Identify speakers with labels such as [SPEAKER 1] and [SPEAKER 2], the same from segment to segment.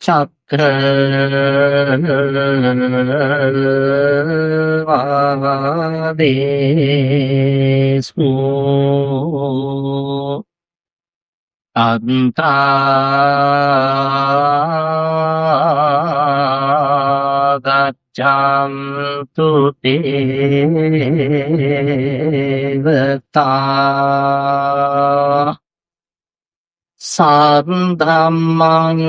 [SPEAKER 1] චක්කවාදේසු අන්තාගච්ඡන්තු දේවතා සද්ධම්මං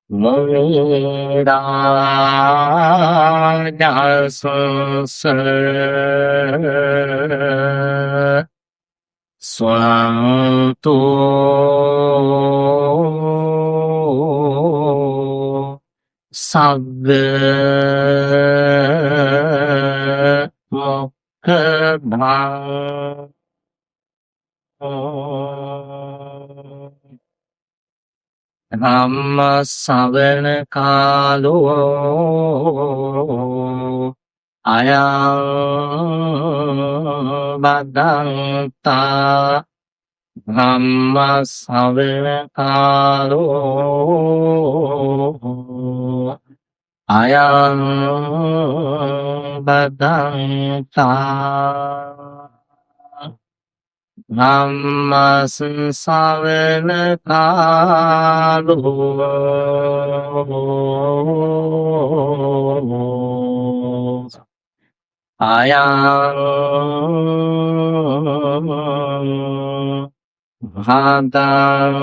[SPEAKER 1] මුනි රාජස්ස ස්වන්තු සග්ග මොක්ඛදං ධම්ම ශ්‍රවණ කාලෝ අයං බද්දන්තා ධම්ම ශ්‍රවණ කාලෝ අයං බද්දන්තා ධම්ම ශ්‍රවණ කාලෝ අයං භදන්තා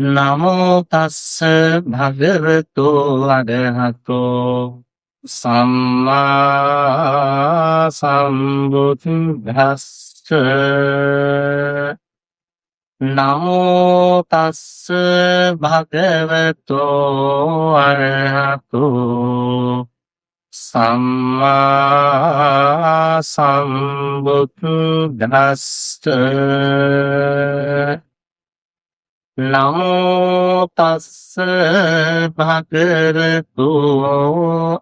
[SPEAKER 1] නමෝ තස්ස භගවතු අරහතෝ සම්මා සම්බුද්දස්ස නමෝ තස්ස භගවතු අරහතෝ සම්මා සම්බුද්දස්ස නමෝ තස්ස භගවතු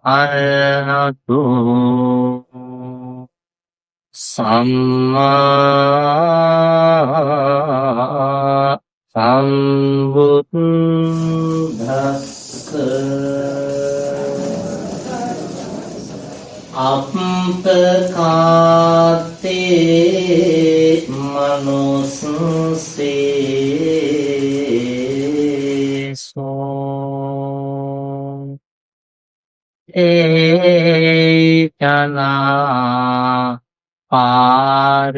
[SPEAKER 1] අරහතෝ සම්මා සම්බුද්දස්ස අප්පකාත්තේ මනුස්සේ ඒකනා පාර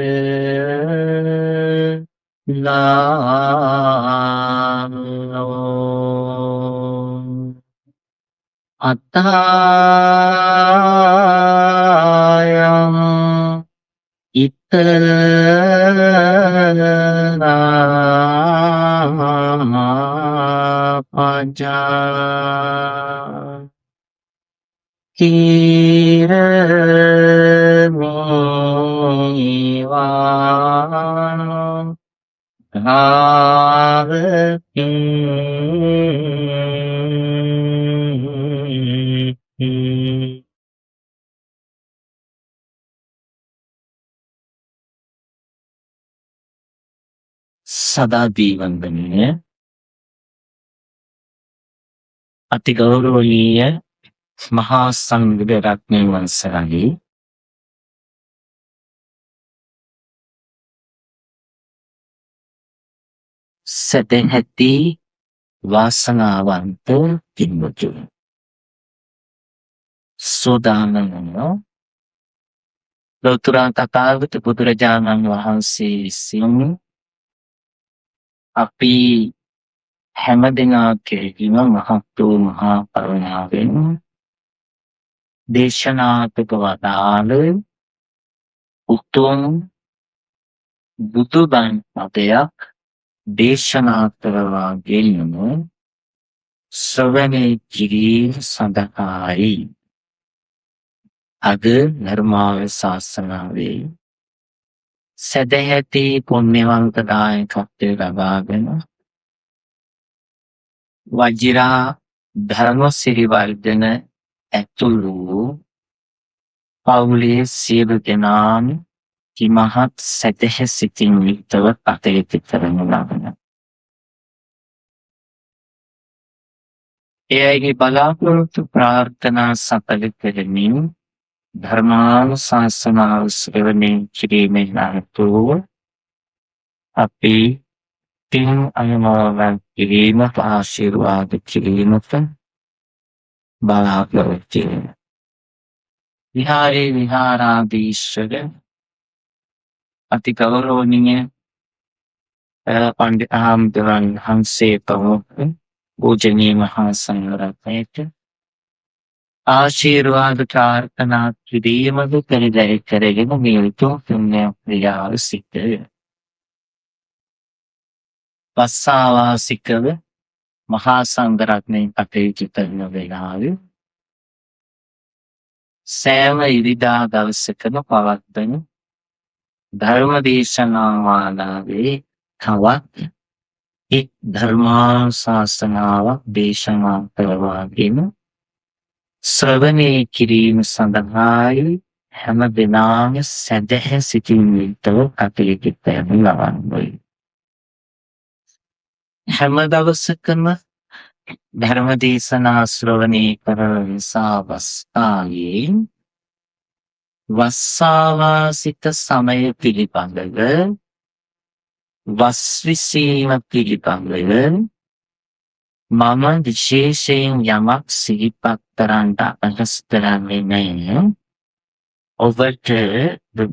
[SPEAKER 1] අත්තායං ඉතරා පජා කිරමීවා සදාදී වන්දනීය අති ගෞරවනීය මහා සංඝ රත්නයන් වහන්සේලාගේ සදැහැති වාසනාවන්ත පින්වතුනි සෝදානම ලෝතර තථාගත බුදුරජාණන් වහන්සේ විසින් අපි හැම දෙනා කෙරෙහිම මහත් වූ මහා කරුණාවෙන් දේශනාත්මක වදාළ උතුම් බුදුබණ පදයක් දේශනා කරවා ගෙන්ම ශ්‍රවණය කිරීම සඳහායි අද ධර්මානුශාසනාවේ සදැහැති පුණ්‍යවන්ත දායකත්වය ලබාගෙන වජිරා ධර්මසිරිවර්ධන ඇතුළු පවුලේ සියලු දෙනාම කිමහත් සැදැහැ සිතින් යුක්තව කටයුතු කරනු ලබන. ඒ අයගේ බලාපොරොත්තු ප්‍රාර්ථනා සඵල කරමින් ධර්මානුශාසනාව ශ්‍රවණය කිරීමෙන් අනතුරුව අපි පින් අනුමෝදන් කිරීමට ආශිර්වාද කිරීමට බලාපොරොත්තු වෙනවා. විහාරේ විහාරාධීශක අති ගෞරවනීය පණ්ඩිත හාමුදුරන් වහන්සේ ප්‍රමුඛ පූජනීය මහා සංඝරත්නයට ආශිර්වාද ප්‍රාර්ථනා කිරීමද පෙරදැයි කරගෙන මේ උතුම් පුණ්‍ය ක්‍රියාව සිද්ධ වෙනවා. වස්සාවාසිකව මහා සංඝරත්නයෙන් කටයුතු කරන වෙලාවේ සෑම ඉරිදා දවසකම පවත්වන ධර්ම දේශනා මාලාවේ තවත් එක් ධර්මානුශාසනාවක් දේශනා කරවාගෙන ශ්‍රවණය කිරීම සඳහායි හැම දිනම සැදැහැ සිතින් යුක්තව කටයුතු කරනු ලබන්නේ. හැම දවසකම ධර්ම දේශනා ශ්‍රවණය කරන නිසා වස්තාවේ වස්සාවාසික සමය පිළිබඳව වස්විසීම පිළිබඳව මම විශේෂයෙන් යමක් සිහිපත් කරන්න අදහස් කරන්නේ නැහැ. ඔබට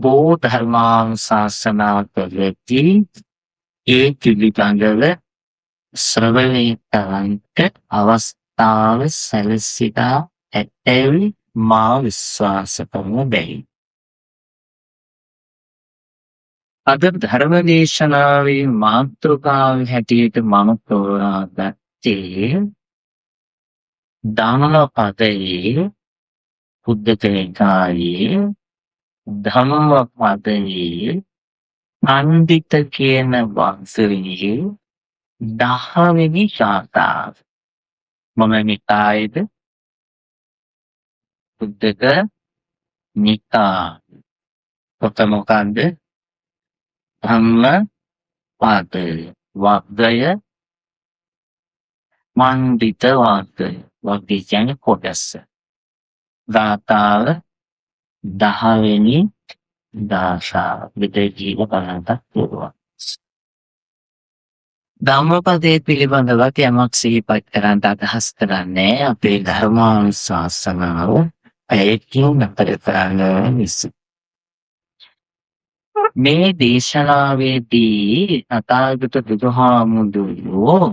[SPEAKER 1] බොහෝ ධර්මානුශාසනා කරද්දී ඒ පිළිබඳව ශ්‍රවණය කරන්නට අවස්ථාව සැලසිලා ඇතැයි මා විශ්වාස කරන බැරි. අද ධර්ම දේශනාවේ මාතෘකාව හැටියට මම තෝරාගත්තේ ධම්මපදයේ බුද්ධ නිකායේ ධම්මපදයේ පණ්ඩිත කියන වංශයේ 10 වෙනි ශාඛාව. මොන නිකායේද? බුද්ධක නිකාය. පොත මොකක්ද? ධම්මපද වග්ගය පණ්ඩිත වග්ගය. වග්ගය කියන්නේ කොටස. ගාථාව 10 වෙනි දාශාව. විදේජීව බලන්නත් පුළුවන්. ධම්මපදයේ පිළිබඳව යමක් සිහිපත් කරන්න අදහස් කරන්නේ අපේ ධර්මානුශාසනාව ඇයකින් නතර කරන්න නිසා. මේ දේශනාවේදී අතාගත බුදුහාමුදුරුවෝ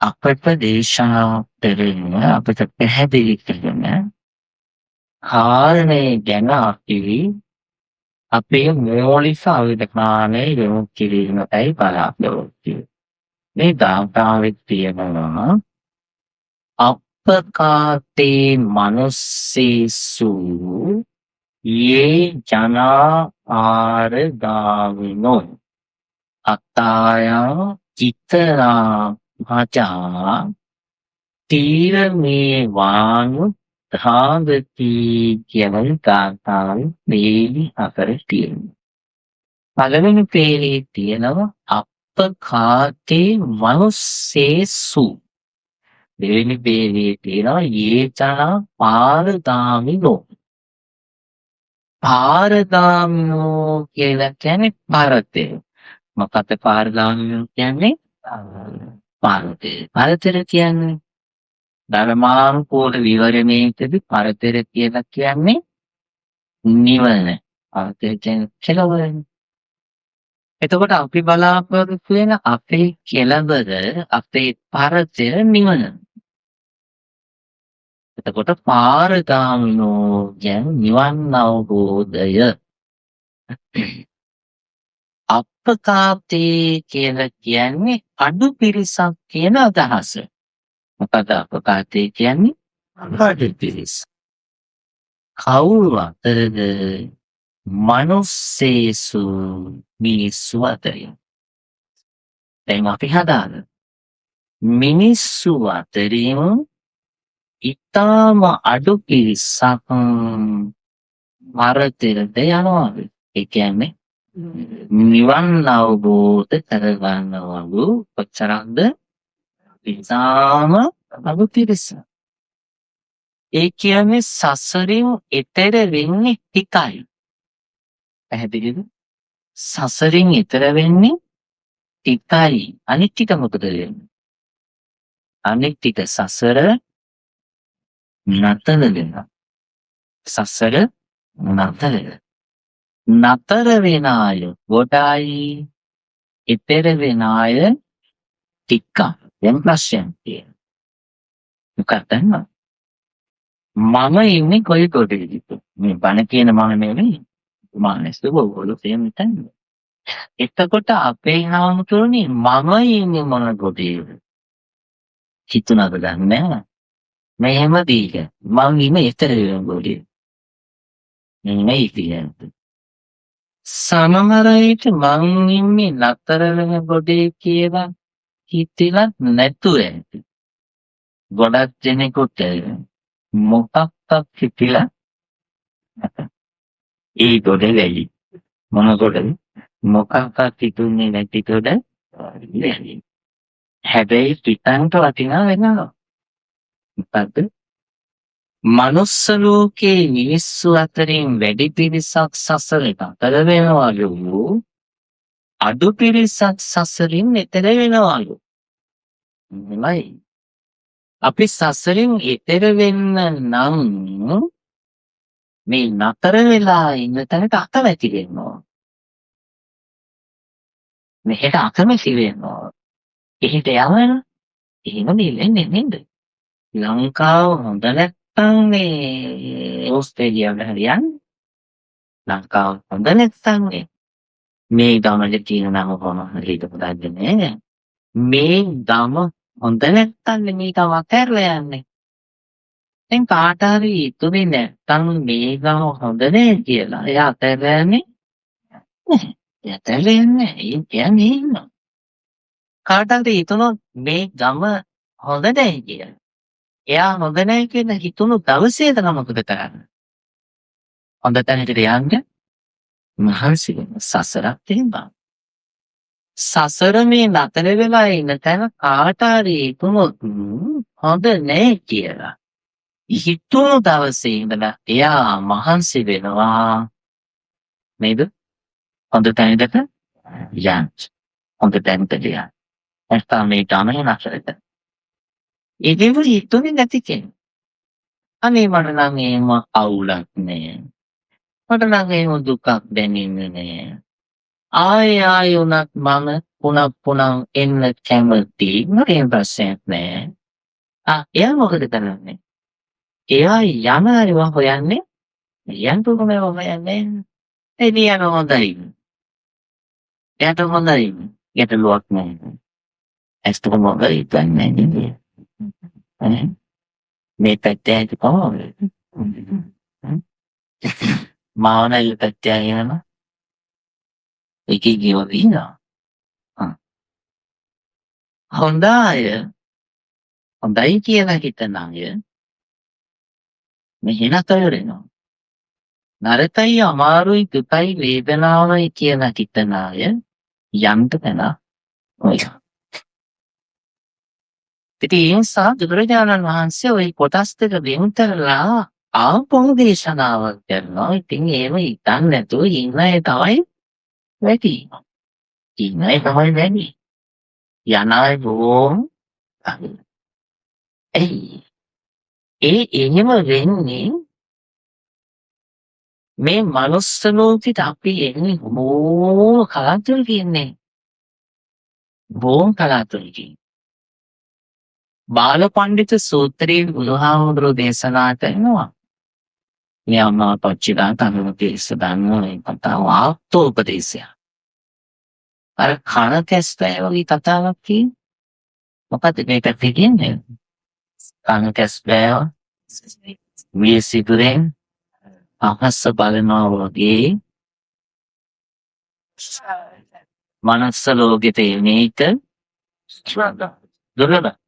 [SPEAKER 1] අපට දේශනා කරන අපට පැහැදිලි කරන කාරණේ ගැන අපි අපේ මූලික අවධානය යොමු කිරීමටයි බලාපොරොත්තු වෙන්නේ. මේ ගාථාවේ තියෙනවා අපකාතේ මනුස්සේසු යේ ජනා ආරගාවිනෝ අත්තායා චිතරා භජා තීරමේ වානු ධාගති කියන ගාථාවේ මේ අතර තියෙනවා. පළවෙනි පේරේ තියෙනවා අපකාතේ මනුස්සේසු. දෙවෙනි පේරේ තියෙනවා යේචනා පාරගාමිනෝ. පාරගාමිනෝ කියලා කියන්නේ පරතේ. මොකක්ද පාරගාමිනෝ කියන්නේ? පරතේ. පරතර කියන්නේ ධර්මානුකූල විවරණයකදී පරතර කියලා කියන්නේ නිවන. පරතර කියන්නේ කෙලවර. එතකොට අපි බලාපොරොත්තු වෙන අපේ කෙලවර අපේ පරතර නිවන. එතකොට පාරගාමිනෝ කියන්නේ නිවන් අවබෝධය. අපකාතේ කියලා කියන්නේ අඩු පිරිසක් කියන අදහස. මොකද අපකාතේ කියන්නේ අඩු පිරිස. කවුරු අතරද? මනුස්සේසු මිනිස්සු අතරේ. දැන් අපි හදාගන්න. මිනිස්සු අතරින් ඉතාම අඩු පිරිසක් මරතෙරට යනවලු. ඒ කියන්නේ නිවන් අවබෝධ කරගන්නවලු කොච්චරක්ද? ඉතාම අඩු පිරිස. ඒ කියන්නේ සසරින් එතෙර වෙන්නේ ටිකයි. පැහැදිලිද? සසරින් එතෙර වෙන්නේ ටිකයි. අනිත් ටික මොකද වෙන්නේ? අනිත් ටික සසර නතර වෙනවා. සසර නතර නතර වෙන අය ගොඩයි, එතෙර වෙන අය ටිකක්. දැන් ප්‍රශ්නයක් තියෙනවා. මොකක්ද දන්නවද? මම ඉන්නේ කොයි කොටේද? මේ බණ කියන මම නෙවෙයි. මානසික බෝලු තේම හිතන්න. එතකොට අපේ හාමුදුරනේ මම ඉන්නේ මොන කොටේද? හිතුණාද දන්නේ? මෙහෙම දීක. මං ඉන්නේ එතර වෙන කොටේ. නෙමෙයි කියන්නේ. සමහරවිට මං ඉන්නේ නතර වෙන කොටේ කියලා හිතලා නැතුව ඇති. ගොඩක් දෙනෙකුට මොකක්වත් හිතිලා ඒ ගොඩ වැලි. මොන ගොඩද? මොකක්වත් හිතුන්නේ නැති ගොඩ වැලි. හැබැයි පිටන්ට වටිනා වෙනවා. මොකද්ද? මනුස්ස ලෝකේ මිනිස්සු අතරින් වැඩි පිරිසක් සසරට අතර වෙනවලු. අඩු පිරිසක් සසරින් එතර වෙනවලු. නෙමෙයි. අපි සසරින් එතර වෙන්න නම් මේ නතර වෙලා ඉන්න තැනට අකමැති වෙන්න ඕන. මෙහෙට අකමැති වෙන්න ඕන. එහෙට යවන එහෙම නෙවෙන්නේ නේද? ලංකාව හොඳ නැත්තම් මේ ඕස්ට්‍රේලියාවට හරියන්නේ. ලංකාව හොඳ නැත්තම් මේ ගමට තියෙන නම කොහොමද හිතපොදන්නේ නෑ. මේ ගම හොඳ නැත්තම් මේ ගම අතහැරලා යන්නේ. දැන් කාට හරි ඉතුනේ නැත්තම් මේ ගම හොඳ නෑ කියලා එයා අතහැරලා යන්නේ නැහැ. එයා අතහැරලා යන්නේ නැහැ. ඒ කියන්නේ ඉන්නවා. කාට හරි හිතුනොත් මේ ගම හොඳ නැහැ කියලා. එයා හොඳ නැහැ කියලා හිතුණු දවසේ තමයි මොකද කරන්නේ? හොඳ තැනකට යන්න මහන්සි වෙන සසරක් තියෙනවා. සසර මේ නතර වෙලා ඉන්න තැන කාට හරි හිතුනොත් හොඳ නැහැ කියලා. හිතුණු දවසේ ඉඳලා එයා මහන්සි වෙනවා නේද? හොඳ තැනකට යන්න. හොඳ තැනකට යන්න. නැත්නම් මේ ගමනේ නැසරට. ඒ දේවල් හිතුනේ නැති කෙනෙක්. අනේ මට නම් එහෙම අවුලක් නෑ. මට නම් එහෙම දුකක් දැනෙන්නේ නෑ. ආයෙ උනත් මම පුනක් එන්න කැමති. මට ප්‍රශ්නයක් නෑ. එයා මොකද කරන්නේ? එයා යන හරිව හොයන්නේ. යන්න කොහොමද හොයන්නේ? එළියන හොඳයි. එයාට හොඳයි. ගැටලුවක් නෑ. ඇස්තක මොකද හිතන්නේ නේද? මේ පැත්තේ හිට කොහොමද? මාවනයි පැත්තේ යනවා. එකේ ගියෝ දිනා. හොඳයි කියලා හිතන අය මෙහෙන තවරෙනවා. නරකයි අමාරුයි දුකයි වේදනාවයි කියලා හිතන අය යන්න තැන ඔය. ඉතින් ඒ නිසා බුදුරජාණන් වහන්සේ ওই කොටස් දෙක වෙන් කරලා ආපහු දේශනාවක් කරනවා. ඉතින් ඒව හිතන්න නැතුව ඉන්න අය තමයි වැඩි. ඉන්න අය තමයි වැඩි. යන අය බොහොම එහෙම වෙන්නේ මේ මනුස්ස ලෝකෙට අපි එන්නේ බොහොම කලාතුරකින් ඉන්නේ. බොහොම කලාතුරකින්. බාලපඬිත සූත්‍රයේ බුදුහාමුදුරුවෝ දේශනා කරනවා. මේ අම්මා පච්චිලා තනුපදේශ දන්නවා කතාව ආත්මෝපදේශය. අර කන කැස්පෑ වගේ කතාවක් කියන්නේ. මොකද මේක කියන්නේ? කන කැස්පෑව විසිතුරෙන් අහස බලනවා වගේ මනස ලෝකෙට එන එක දුර්ලභ.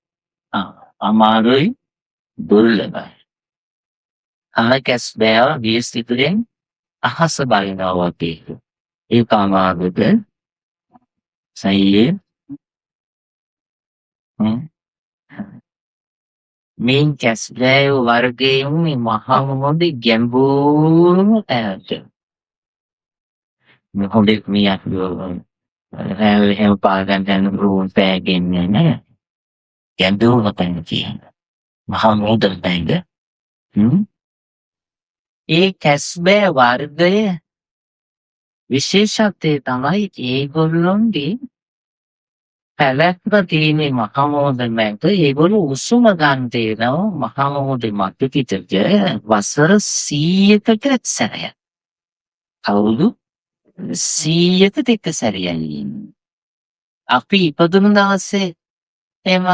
[SPEAKER 1] අමාරුයි දුර්ලභයි. කැස් බෑව වියස්තිතුරෙන් අහස බලනවා වගේ. ඒක අමාරුද? සයියේ මේ කැස් බෑව වර්ගයෙන් මේ මහා මොහොතේ ගැඹුරුම තැනට. මොහොතේ මේ අතුරු හැම පාගන් යන රූම් පෑගෙන්නේ නැහැ. ගැඹුරුම තැන කියන. මහා මොහොතේ තැනද? ඒ කැස්බෑ වර්ගය විශේෂත්වය තමයි ඒගොල්ලොන්ගේ පැවැත්ම තියෙන්නේ මහා මොහොතේ මැද. ඒගොල්ලෝ උසුම ගන්න තියෙනවා මහා මොහොතේ මතු පිටට වසර 100කට සැරයක්. අවුරුදු 100කට එක සැරයයි. අපි ඉපදුණු දවසේ එම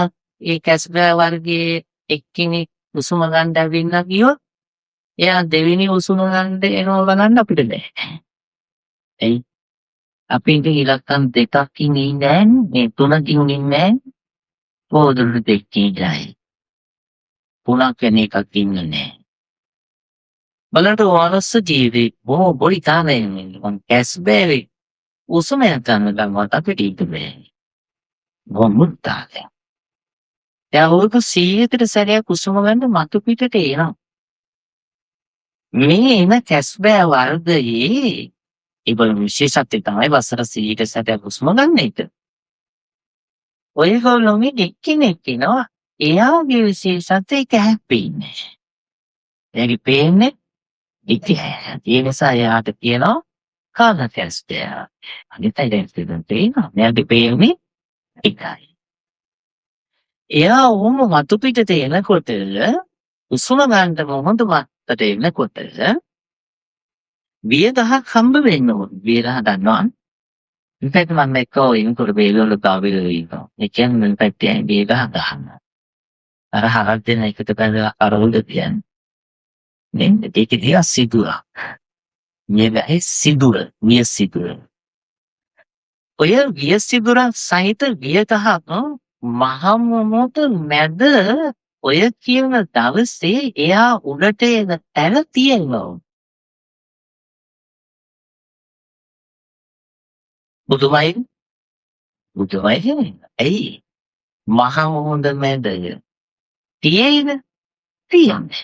[SPEAKER 1] ඒ කැස්බෑ වර්ගයේ එක්කෙනෙක් උසුම ගන්න ඇවිල්ලා ගියොත් එයා දෙවෙනි උසුම ගන්න එනවා බලන්න අපිට බෑ. එයි අපි ඉතින් ඉලක්කම් දෙකකින් ඉන්නේ මේ තුනකින් ඉන්නේ පොදුරු දෙකකින් ඉඳයි. පුණක් වෙන එකක් ඉන්නේ නැහැ. බලන්න වනස්ස ජීවි බොහෝ බොඩි කාමෙන් මං කැස්බෑවේ උසුම යන ගමන් අපිට ඉන්නේ. ගොමුත්තාලේ. දැන් ඕක 100කට සැරයක් උසුම ගන්න මතු පිටට එනවා. මේ එන කැස්බෑ වර්ගයේ ඒබල විශේෂත්වය තමයි වසර 100ට සැරයක් උස්ම ගන්න එක. ඔයගොල්ලෝගේ එක්කෙනෙක් ඉනවා එයාගේ විශේෂත්වය ඒක හැප්පෙන්නේ. එයාගේ පේන්නේ ඉතිහාසය. ඒ නිසා එයාට කියනවා කාල කැස්බෑ. අනිත් අය දැන් තේරෙනවා. එයාගේ පේන්නේ එකයි. එයා වුම මතු පිටට එනකොට උස්ම ගන්න මොහොත මතට එනකොට වියදහක් හම්බ වෙන්න ඕන. වියදහ දන්නවා. ඉතින් මම එක්කෝ ඉන්කොට බේලවල කාවිල ඉන්නවා. ඒ කියන්නේ පැත්තේ වියදහ ගන්න. අර හරක් දෙන එකට බඳලා අරවල කියන්නේ. නේ ඒකේ සිදුර. මේ සිදුර, විය සිදුර. ඔය විය සිදුර සහිත වියදහක් මහා මොහොත මැද ඔය කියන දවසේ එයා උඩට එන තැන තියෙනවා. බුදුමයි ඇයි මහා මොහොත මැදය තියෙන්නේ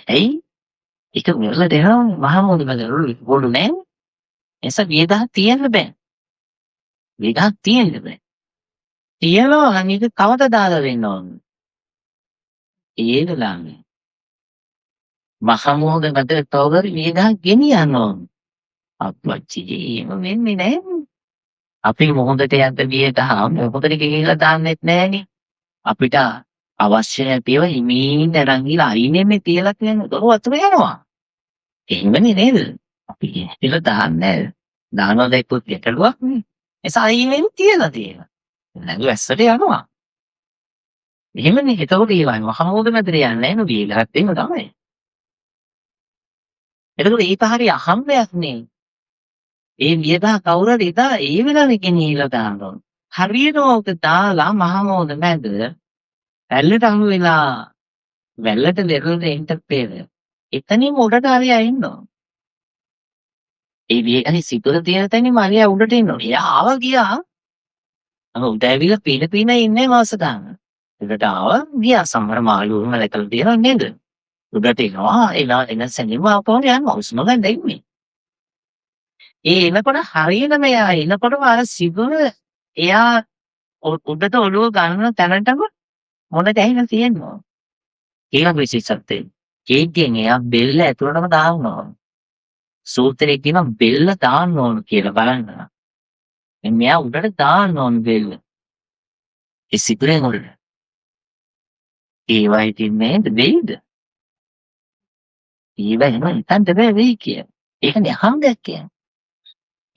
[SPEAKER 1] ඇයි ඒක මෙල දෙනවා මහා මොහොත මැද බොළු නෑ එසා වියදහ තියෙන්න බෑ වියදහ තියෙන්න බෑ තියනවා අනික කවද දාලා වෙන්න ඕන ඒ වෙලාවේ මහා මොහොත මැද තවර වියදහ ගෙනියන්න ඕන අප්පච්චි එහෙම වෙන්නේ නෑ අපි මොහොතට යද්ද වියදහ මොහොතට ගෙනිලා දාන්නෙත් නෑනේ අපිට අවශ්‍ය නැතිව හිමින් අරන් ගිහලා අයිනෙන්නේ තියලා කියන දොර වතුර යනවා. එහෙමනේ නේද? අපි ඉතින් දාන්නේ දානවා දැක්කොත් ගැටලුවක් නේ. එසා අයිනෙන් තියලා තියෙනවා. නැගු ඇස්සට යනවා. එහෙමනේ එතකොට ඒවයි මහමෝද මැදට යන්නේ නැහැ නෝ බීලහත් එහෙම තමයි. එතකොට ඒක හරිය අහම්බයක් නේ. ඒ වියදා කවුරුද ඉදා ඒ වෙලාවේ ගෙනියලා දානවා. හරියට ඕක දාලා මහමෝද මැද වැල්ලට අහු වෙලා වැල්ලට දෙරළට එන්න පෙර එතනින් උඩට හරියා ඉන්නවා. ඒ වියකහි සිතුල තියෙන තැනින් මරියා උඩට ඉන්නවා. එයා ආවා ගියා. උඩ ඇවිල්ලා පින ඉන්නේ මාස ගන්න. උඩට ආවා ගියා සමහර මාළුවම දැකලා තියෙනවා නේද? උඩට එනවා එන සෙනෙම ආපහු යනවා උස්ම ගන්න දෙන්නේ. ඒ එනකොට හරියන මෙයා එනකොටම අර සිදුර එයා උඩට ඔළුව ගන්න තැනටම මොනට ඇහිලා තියෙනවා. ඒක විශේෂත්වය. කේක්ගෙන් එයා බෙල්ල ඇතුළටම දානවා. සූත්‍රයේ කියනවා බෙල්ල දාන්න ඕන කියලා බලන්න. මෙයා උඩට දාන්න ඕන බෙල්ල. ඒ සිදුරෙන් උඩට. ඒ වයි තින්නේ දෙයිද? ඊවෙන්න හිතන්න බෑ වෙයි කිය. ඒකනේ අහංගයක් කියන්නේ.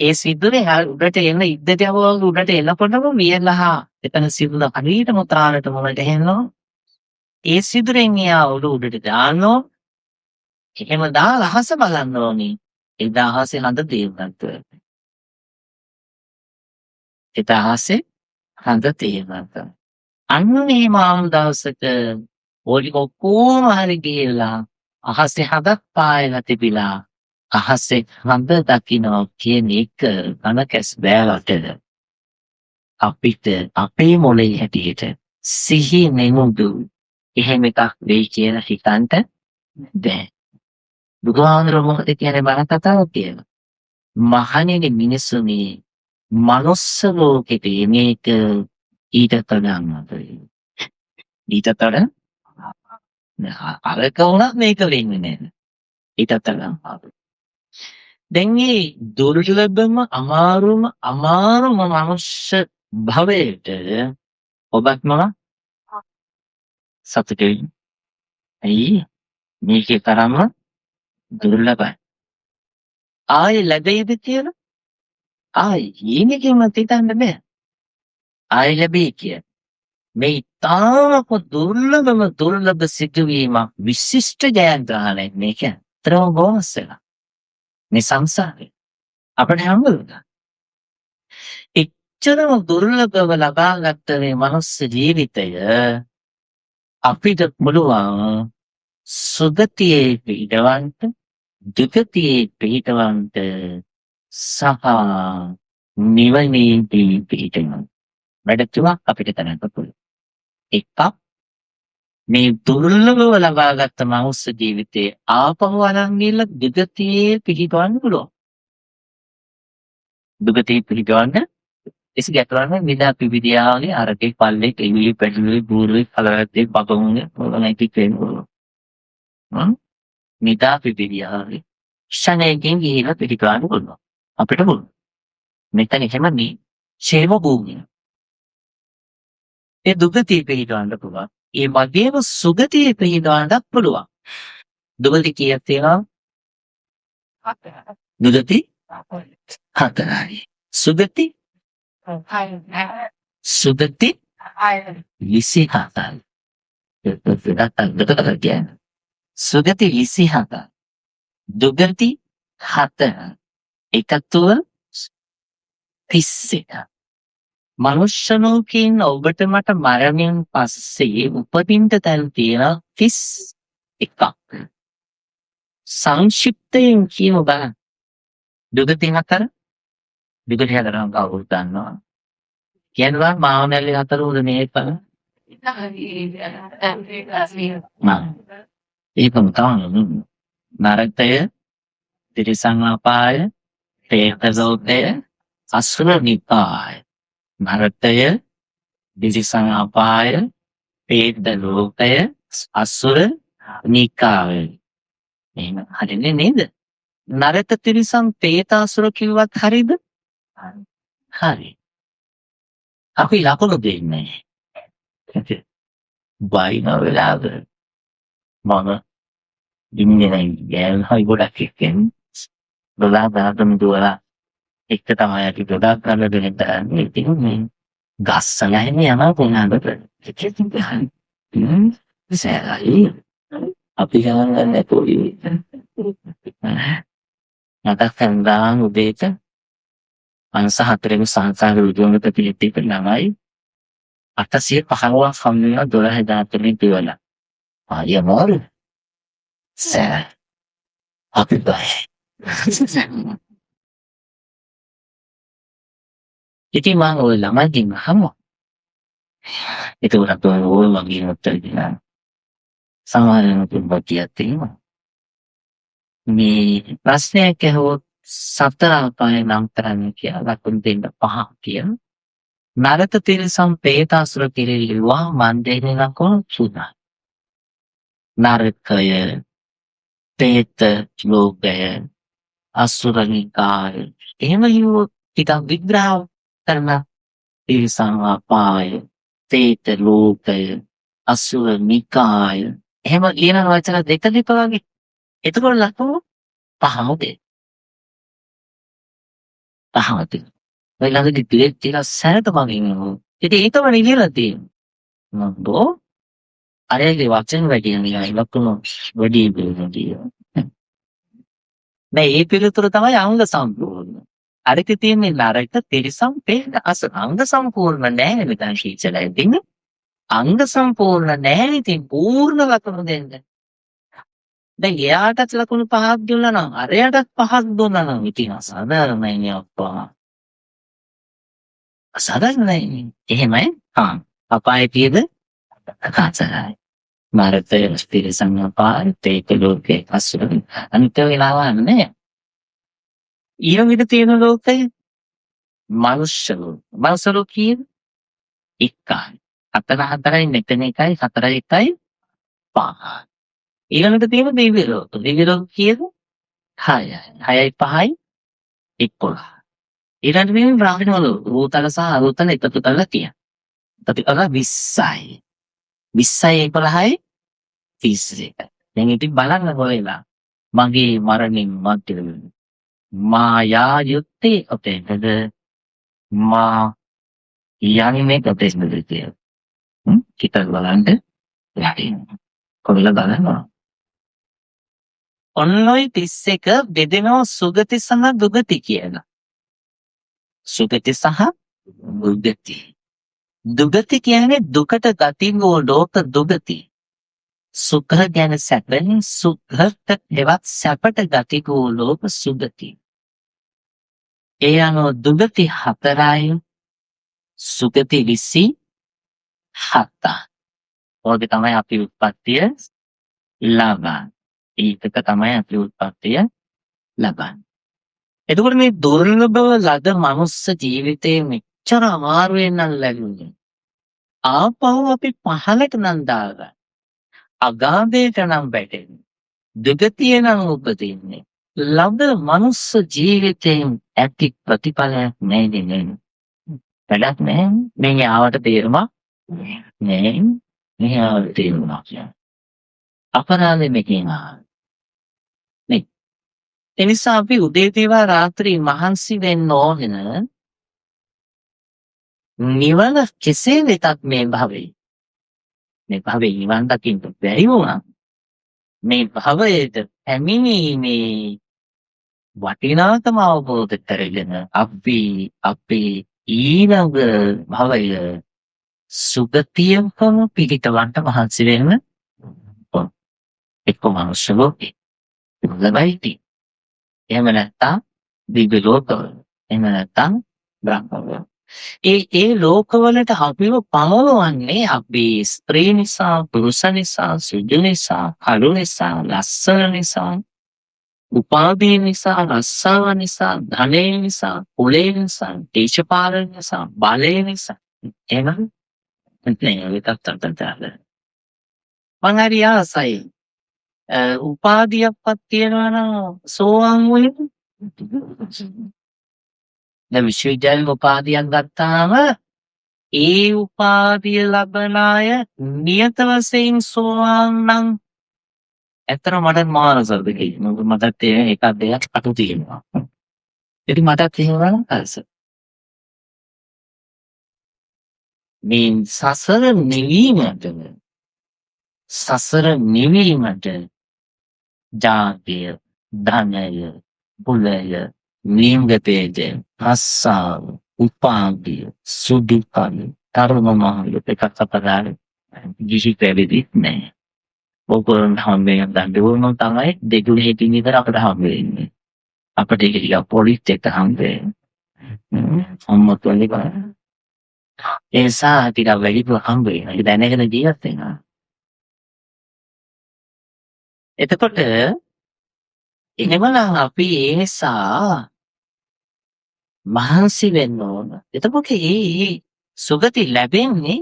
[SPEAKER 1] ඒ සිදුරේ උඩට එන ඉද්දට යවවගේ උඩට එනකොටම වියලහ එතන සිදුර හරියට මුත්‍රාලට මොනට හෙනවා. ඒ සිදුරෙන් එයා උඩට දාන්නෝ. එහෙම දාලා අහස බලන්න ඕනේ. ඒ අහසේ හඳ තේරුම්ගත්ත. ඒ අහසේ හඳ තේරුම්ගත්ත. අන්න මේ මාළු දවසක ඕලික ඔක්කොම හරි ගිහිල්ලා අහසේ හඳක් පායලා තිබිලා අහසේ හඳ දකින්න කියන එක කනකැස් බෑවට අපිට අපේ මොලේ හැටියට සිහි නෙමුදු එහෙම එකක් වෙයි කියලා හිතන්න බෑ. බුදුහාමුදුරුවෝ මොකද කියන්නේ බණ කතාව කියලා. මහණෙනි මිනිසුනි මනුස්ස ලෝකෙට මේක ඊට තඩන්නතේ. ඊට තඩ අරක වුණත් මේක වෙන්නේ නැහැ. ඊට තඩන්න. දැන් මේ දුර්ලභම අමාරුම මනුෂ්‍ය භවයට ඔබත් මම සතුටුයි. ඇයි මේකේ තරම දුර්ලභයි. ආයෙ ලැබෙයිද කියලා ආයෙ ඊනකින්ම හිතන්න බෑ. ආයෙ ලැබෙයි කිය. මේ තාමක දුර්ලභ සිදුවීමක් විශිෂ්ට ජයග්‍රහණයක් මේක. තරම බෝනස් එක. මේ සංසාරේ අපිට හම්බ වෙනවා. එච්චරම දුර්ලභව ලබාගත්ත මේ මනුස්ස ජීවිතය අපිට පුළුවන් සුගතියේ පිටවන්ට දුගතියේ පිටවන්ට සහ නිවනේ පිටවන්ට වැඩ තුනක් අපිට කරන්න පුළුවන්. එකක් මේ දුර්ලභව ලබාගත්ත මනුස්ස ජීවිතයේ ආපහු අරන් ගිහලා දුගතියේ පිටවන්න පුළුවන්. දුගතියේ පිටවන්න ඉස් ගැටවන්න විදා පිවිදියාගේ අරකේ පල්ලේ කෙවිලි පැටලි බූරුවේ කලරත්තේ පපමුනේ මොනයිති කියනවා. නිදා පිවිදියාගේ ශනේකින් ගිහිලා පිටවන්න පුළුවන්. අපිට පුළුවන්. මෙතන එහෙම නේ ෂේම භූමිය. ඒ දුගතිය පිළිගන්න පුළුවන්. ඒ වගේම සුගතිය පිළිගන්නත් පුළුවන්. දුගති කීයක් තියෙනවා? දුගති හතරයි. සුගති 27යි. සුගති 27. දුගති 4. එකතුව 31. මනුෂ්‍ය ලෝකයෙන් ඔබට මට මරණයෙන් පස්සේ උපදින්න තැන් තියෙන 31ක්. සංක්ෂිප්තයෙන් කියමු බලන්න. දුගති 4. දුගති 4 නම් කවුරුත් දන්නවා. කියනවා මාවනැල්ලේ 4 උද මේ පල. ඒකම තමයි නරකය, තිරිසන් අපාය, പ്രേත ලෝකය, අසුර නිකාය. නරකය, තිරිසන් අපාය, പ്രേත ලෝකය, අසුර නිකාය. එහෙම හරිනේ නේද? නරක තිරිසන් പ്രേත අසුර කිව්වත් හරියද? හරි. අපි ලකුණු දෙන්නේ. බයින වෙලාද මම ඉන්නේ ගෑල් හයි ගොඩක් එක්කෙන් දොලා දාතම දුවලා එක තමයි අපි ගොඩක් කරලා දෙන්න තරන්නේ. ඉතින් මේ ගස්සලා එන්නේ යනවා කොහොමද? සෑහයි අපි ගමන් පොඩි මතක් කරගන්න උදේට 54 සංසාර විද්‍යාවක පිළිත්ති ළමයි 815ක් සම්මිලා 12000 කියලා. ආය මොරු සෑ අපි බයි. ඉතින් මම ඔය ළමයින් අහනවා. ඒක උනත් ඔය මගේ උත්තර දෙනවා. සමහරවිට පිළිබතියක් තියෙනවා. මේ ප්‍රශ්නයක් ඇහුවොත් සතර අපාය නම් කරන්නේ කියලා ලකුණු දෙන්න 5ක් කියන. නරක තිරිසන් പ്രേත අසුර කෙරෙහිවා මන් දෙන්නේ ලකුණු 3යි. නරකය, പ്രേත ලෝකය, අසුර නිකාය. එහෙම කිව්වොත් ටිකක් විග්‍රහ කරන තිරිසන් අපාය, പ്രേත ලෝකය, අසුර නිකාය. එහෙම ලියන වචන දෙක වගේ. එතකොට ලකුණු 5ම දෙන්න. පහවතින් ඔය ළඟදී පිළිත් තියලා සැරට මගින් ඉතින් ඒකම නිලියලා තියෙනවා නෝ අරේගේ වචන වැඩි නෑ ලකුණු වැඩි වෙනවා මේ පිළිතුර තමයි අංග සම්පූර්ණ අරක තියෙන්නේ නරක තිරිසන් പ്രേත අසුර අංග සම්පූර්ණ නෑ මෙතන ශීචලයි දෙන්නේ අංග සම්පූර්ණ නැහැ ඉතින් පූර්ණ ලකුණු දෙන්න. දැන් එයාටත් ලකුණු 5ක් දුන්නා නම් අරයටත් 5ක් දුන්නා නම් ඉතින් අසාධාරණයි අප්පා. අසාධාරණයි. එහෙමයි. අපායේ තියද අසාධාරණයි. මාරතේ ස්තිරසං අපායේ තේක ලෝකේ අසුර අනිත්‍ය වෙලාව නැහැ. ඊළඟට තියෙන ලෝකය මනුෂ්‍ය ලෝක. මනුෂ්‍ය ලෝකයේ එකයි. හතරයි මෙතන එකයි 4 එකයි 5. ඊළඟට තියෙන දිව්‍ය ලෝක. දිව්‍ය ලෝක කීයද? 6යි. 6යි 5යි 11. ඊළඟට තියෙන බ්‍රාහ්මණ ලෝක. රූතල සහ අරූතල එකතු කරලා තියෙනවා. එකතු කරලා 20යි. 20යි 11යි 31. දැන් ඉතින් බලන්න කොහෙලා මගේ මරණින් මත්තේ මා යා යුත්තේ අපේකද මා යන්නේ අපේකද කියලා. kita බලන්න යටින් කොහෙලා බලනවා. ඔන්නෝයි 31 බෙදෙනවා සුගති සහ දුගති කියලා. සුගති සහ දුගති. දුගති කියන්නේ දුකට ගතින් වූ ලෝක දුගති. සුඛ ගැන සැපෙන් සුඛට එවත් සැපට ගති වූ ලෝක සුගති. ඒ අනුව දුගති 4යි සුගති 27. ඔය තමයි අපි උත්පත්තිය ලබන්නේ. ඒකක තමයි අපි උත්පත්තිය ලබන්නේ. එතකොට මේ දුර්ලභව ලද මනුස්ස ජීවිතයේ මෙච්චර අමාරුවෙන් නම් ලැබුණේ. ආපහු අපි පහලට නම් දාගන්න. අගාධයට නම් වැටෙන්නේ. දුගතිය නම් උපදින්නේ. ලද මනුස්ස ජීවිතයෙන් ඇති ප්‍රතිඵලයක් නැන්නේ. වැඩක් නැහැ. මේ ආවට තේරුමක් නෑ. මේ ආවට තේරුමක් නෑ. අපරාධෙ මේකෙන් ආවේ. නේ. ඒ නිසා අපි උදේ දේවා රාත්‍රී මහන්සි වෙන්න ඕන නිවන කෙසේ වෙතත් මේ භවයේ නිවන් දකින්න බැරි වුණා. මේ භවයට පැමිණීමේ වටිනාකම අවබෝධ කරගෙන අපි අපේ ඊළඟ භවය සුගතියකම පිහිටවන්න මහන්සි වෙන්න ඕන. එක්ක මනුෂ්‍ය ලෝකේ ලබයිති. එහෙම නැත්නම් දිව්‍ය ලෝකවල. එහෙම නැත්නම් බ්‍රහ්ම ලෝක. ඒ ලෝකවලට අපිව පමවන්නේ අපි ස්ත්‍රී නිසා, පුරුෂ නිසා, සුදු නිසා, කළු නිසා, ලස්සන නිසා, උපාධිය නිසා, රස්සාව නිසා, ධනය නිසා, කුලය නිසා, දේශපාලන නිසා, බලය නිසා. එහෙනම් මං හරි ආසයි. උපාධියක්වත් තියෙනවා නම් සෝවාන් වෙන්න. දැන් විශ්වවිද්‍යාලේ උපාධියක් ගත්තාම ඒ උපාධිය ලබන අය නියත වශයෙන් සෝවාන් නම් ඇත්තට මට මානසල්ද කියලා. මටත් එකක් දෙයක් අතු තියෙනවා. ඉතින් මටත් එහෙම නම් අල්ස. මේ සසර නිවීමට ජාතිය, ධනය, කුලය, ලිංගභේදය, රස්සාව, උපාධිය, සුදුකම්, තරුණ මහලු එකක් අපදාන කිසි පැවිදිත් නැහැ. ඔයගොල්ලන් හැමෝම දඬුවම තමයි දෙගුණ හිතින් විතර අපිට හම්බ වෙන්නේ. අපිට ඒක ටිකක් පොලිස් එක්ක හම්බ වෙන්නේ. සම්මතවලි බලන්න. ඒ නිසා ටිකක් වැඩිපුර හම්බ වෙනවා. ඒක දැනගෙන ජීවත් වෙනවා. එතකොට එහෙමනම් අපි ඒ නිසා මහන්සි වෙන්න ඕන. එතකොට මේ සුගති ලැබෙන්නේ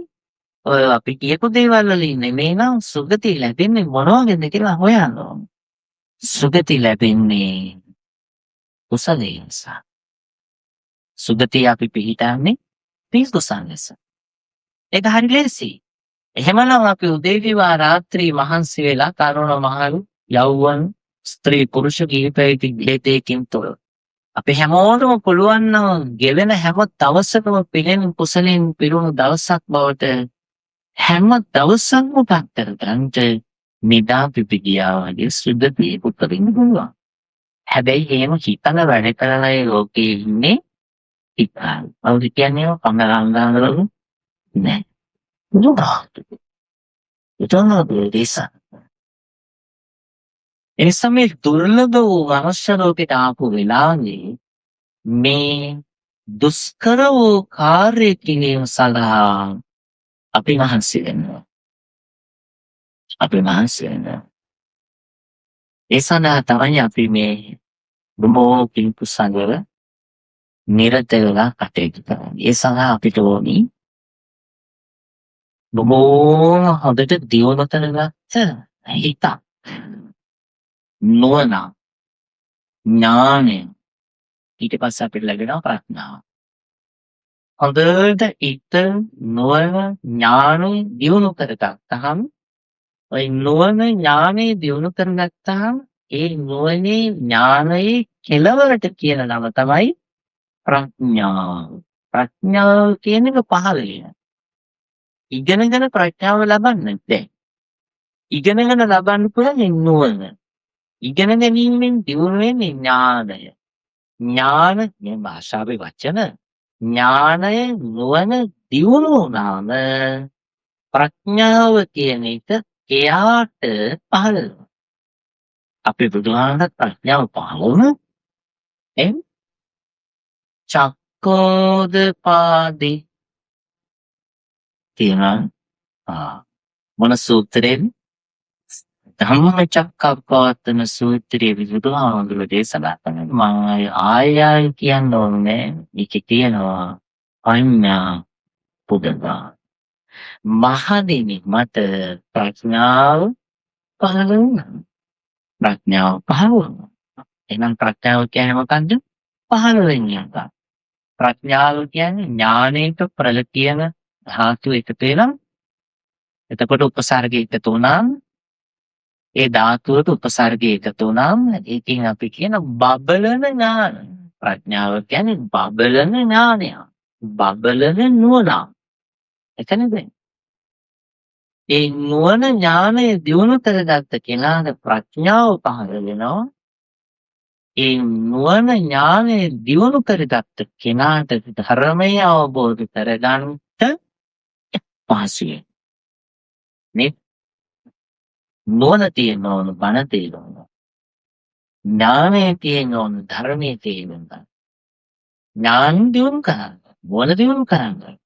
[SPEAKER 1] ඔය අපි කියපු දේවල් වලින් නෙමෙයි නම් සුගති ලැබෙන්නේ මොනවද කියලා හොයන්න ඕන. සුගති ලැබෙන්නේ කුසලයෙන් නිසා. සුගතිය අපි පිළිටන්නේ පින්කුසල් නිසා. ඒක හරි ලේසි. එහෙමනම් අපි උදේ දිවා රාත්‍රී මහන්සි වෙලා තරුණ මහලු යෞවන ස්ත්‍රී පුරුෂ කීපයකින් දෙකකින් තොර අපි හැමෝටම පුළුවන් නම් ගෙවෙන හැම දවසකම පිළිෙන කුසලෙන් පිරුණු දවසක් බවට හැම දවසක්ම පත්තර ගන්නට නිදා පිපිගියා වගේ සුද්ධිය පුතරින් පුළුවන්. හැබැයි එහෙම හිතන වැඩ කරන අය ලෝකේ ඉන්නේ ඉක්කල්. අවුද කියන්නේ කමරංගානවල නෑ. බුදුදහම බුදුහාමුදුරුවෝ දේශනා. එනිසා මේ දුර්ලභ වූ මනුෂ්‍ය ලෝකෙට ආපු වෙලාවේ මේ දුෂ්කර වූ කාර්ය කිරීම සඳහා අපි මහන්සි වෙනවා. අපි මහන්සි වෙනවා. ඒ සඳහා තමයි අපි මේ බොහෝ පින්කුසඟව නිරත වෙලා කටයුතු කරන්නේ. ඒ සඳහා අපිට ඕනි බොහෝම හොඳට දියුණු කරගත්ත හිතක්, නුවණ, ඥානය, ඊට පස්සේ අපිට ලැබෙනවා ප්‍රඥාව. හොඳට හිත, නුවණ, ඥානය දියුණු කරගත්තාම ඔය නුවණ ඥානය දියුණු කරගත්තාම ඒ නුවණේ ඥානයේ කෙලවරට කියන නම තමයි ප්‍රඥාව. ප්‍රඥාව කියන එක පහළ වෙන. ඉගෙනගෙන ප්‍රඥාව ලබන්න බැහැ. ඉගෙනගෙන ලබන්න පුළුවන් නුවණ. ඉගෙන ගැනීමෙන් දියුණු වෙන්නේ ඥානය. ඥාන මේ භාෂාවේ වචන ඥානය නුවණ දියුණු වුණාම ප්‍රඥාව කියන එක එයාට පහළ වෙනවා. අපේ බුදුහාමත් ප්‍රඥාව පහළ වුණා. චක්කෝදපාදේ තියෙනවා. මොන සූත්‍රයෙන්? ධම්මචක්කප්පවත්තන සූත්‍රයේ බුදුහාමුදුරුවෝ දේශනා කරනවා. මම ආයෙ කියන්න ඕනේ. මේකේ තියෙනවා අඤ්ඤා පුදගා. මහදෙනි මට ප්‍රඥාව පහළ වුණා. ප්‍රඥාව පහළ වුණා. එහෙනම් ප්‍රඥාව කියන්නේ මොකක්ද? පහළ වෙන්නේ නැත. ප්‍රඥාව කියන්නේ ඥානයට ප්‍රලකියන ධාතු එකතු වෙනවා. එතකොට උපසර්ගය එකතු වුණාම ඒ ධාතුවට උපසර්ගය එකතු වුණාම ඒකෙන් අපි කියන බබලන ඥාන. ප්‍රඥාව කියන්නේ බබලන ඥානය. බබලන නුවණ. එතනද ඒ නුවණ ඥානය දියුණු කරගත්ත කෙනාට ප්‍රඥාව පහළ වෙනවා. ඒ නුවණ ඥානය දියුණු කරගත්ත කෙනාට ධර්මය අවබෝධ කරගන්නට පහසුයි. මේ නුවණ තියෙන ඕන බණ තේරෙනවා. ඥානය තියෙන ඕන ධර්මයේ තේරෙනවා. ඥාන දියුණු කරගන්න, නුවණ දියුණු කරගන්න.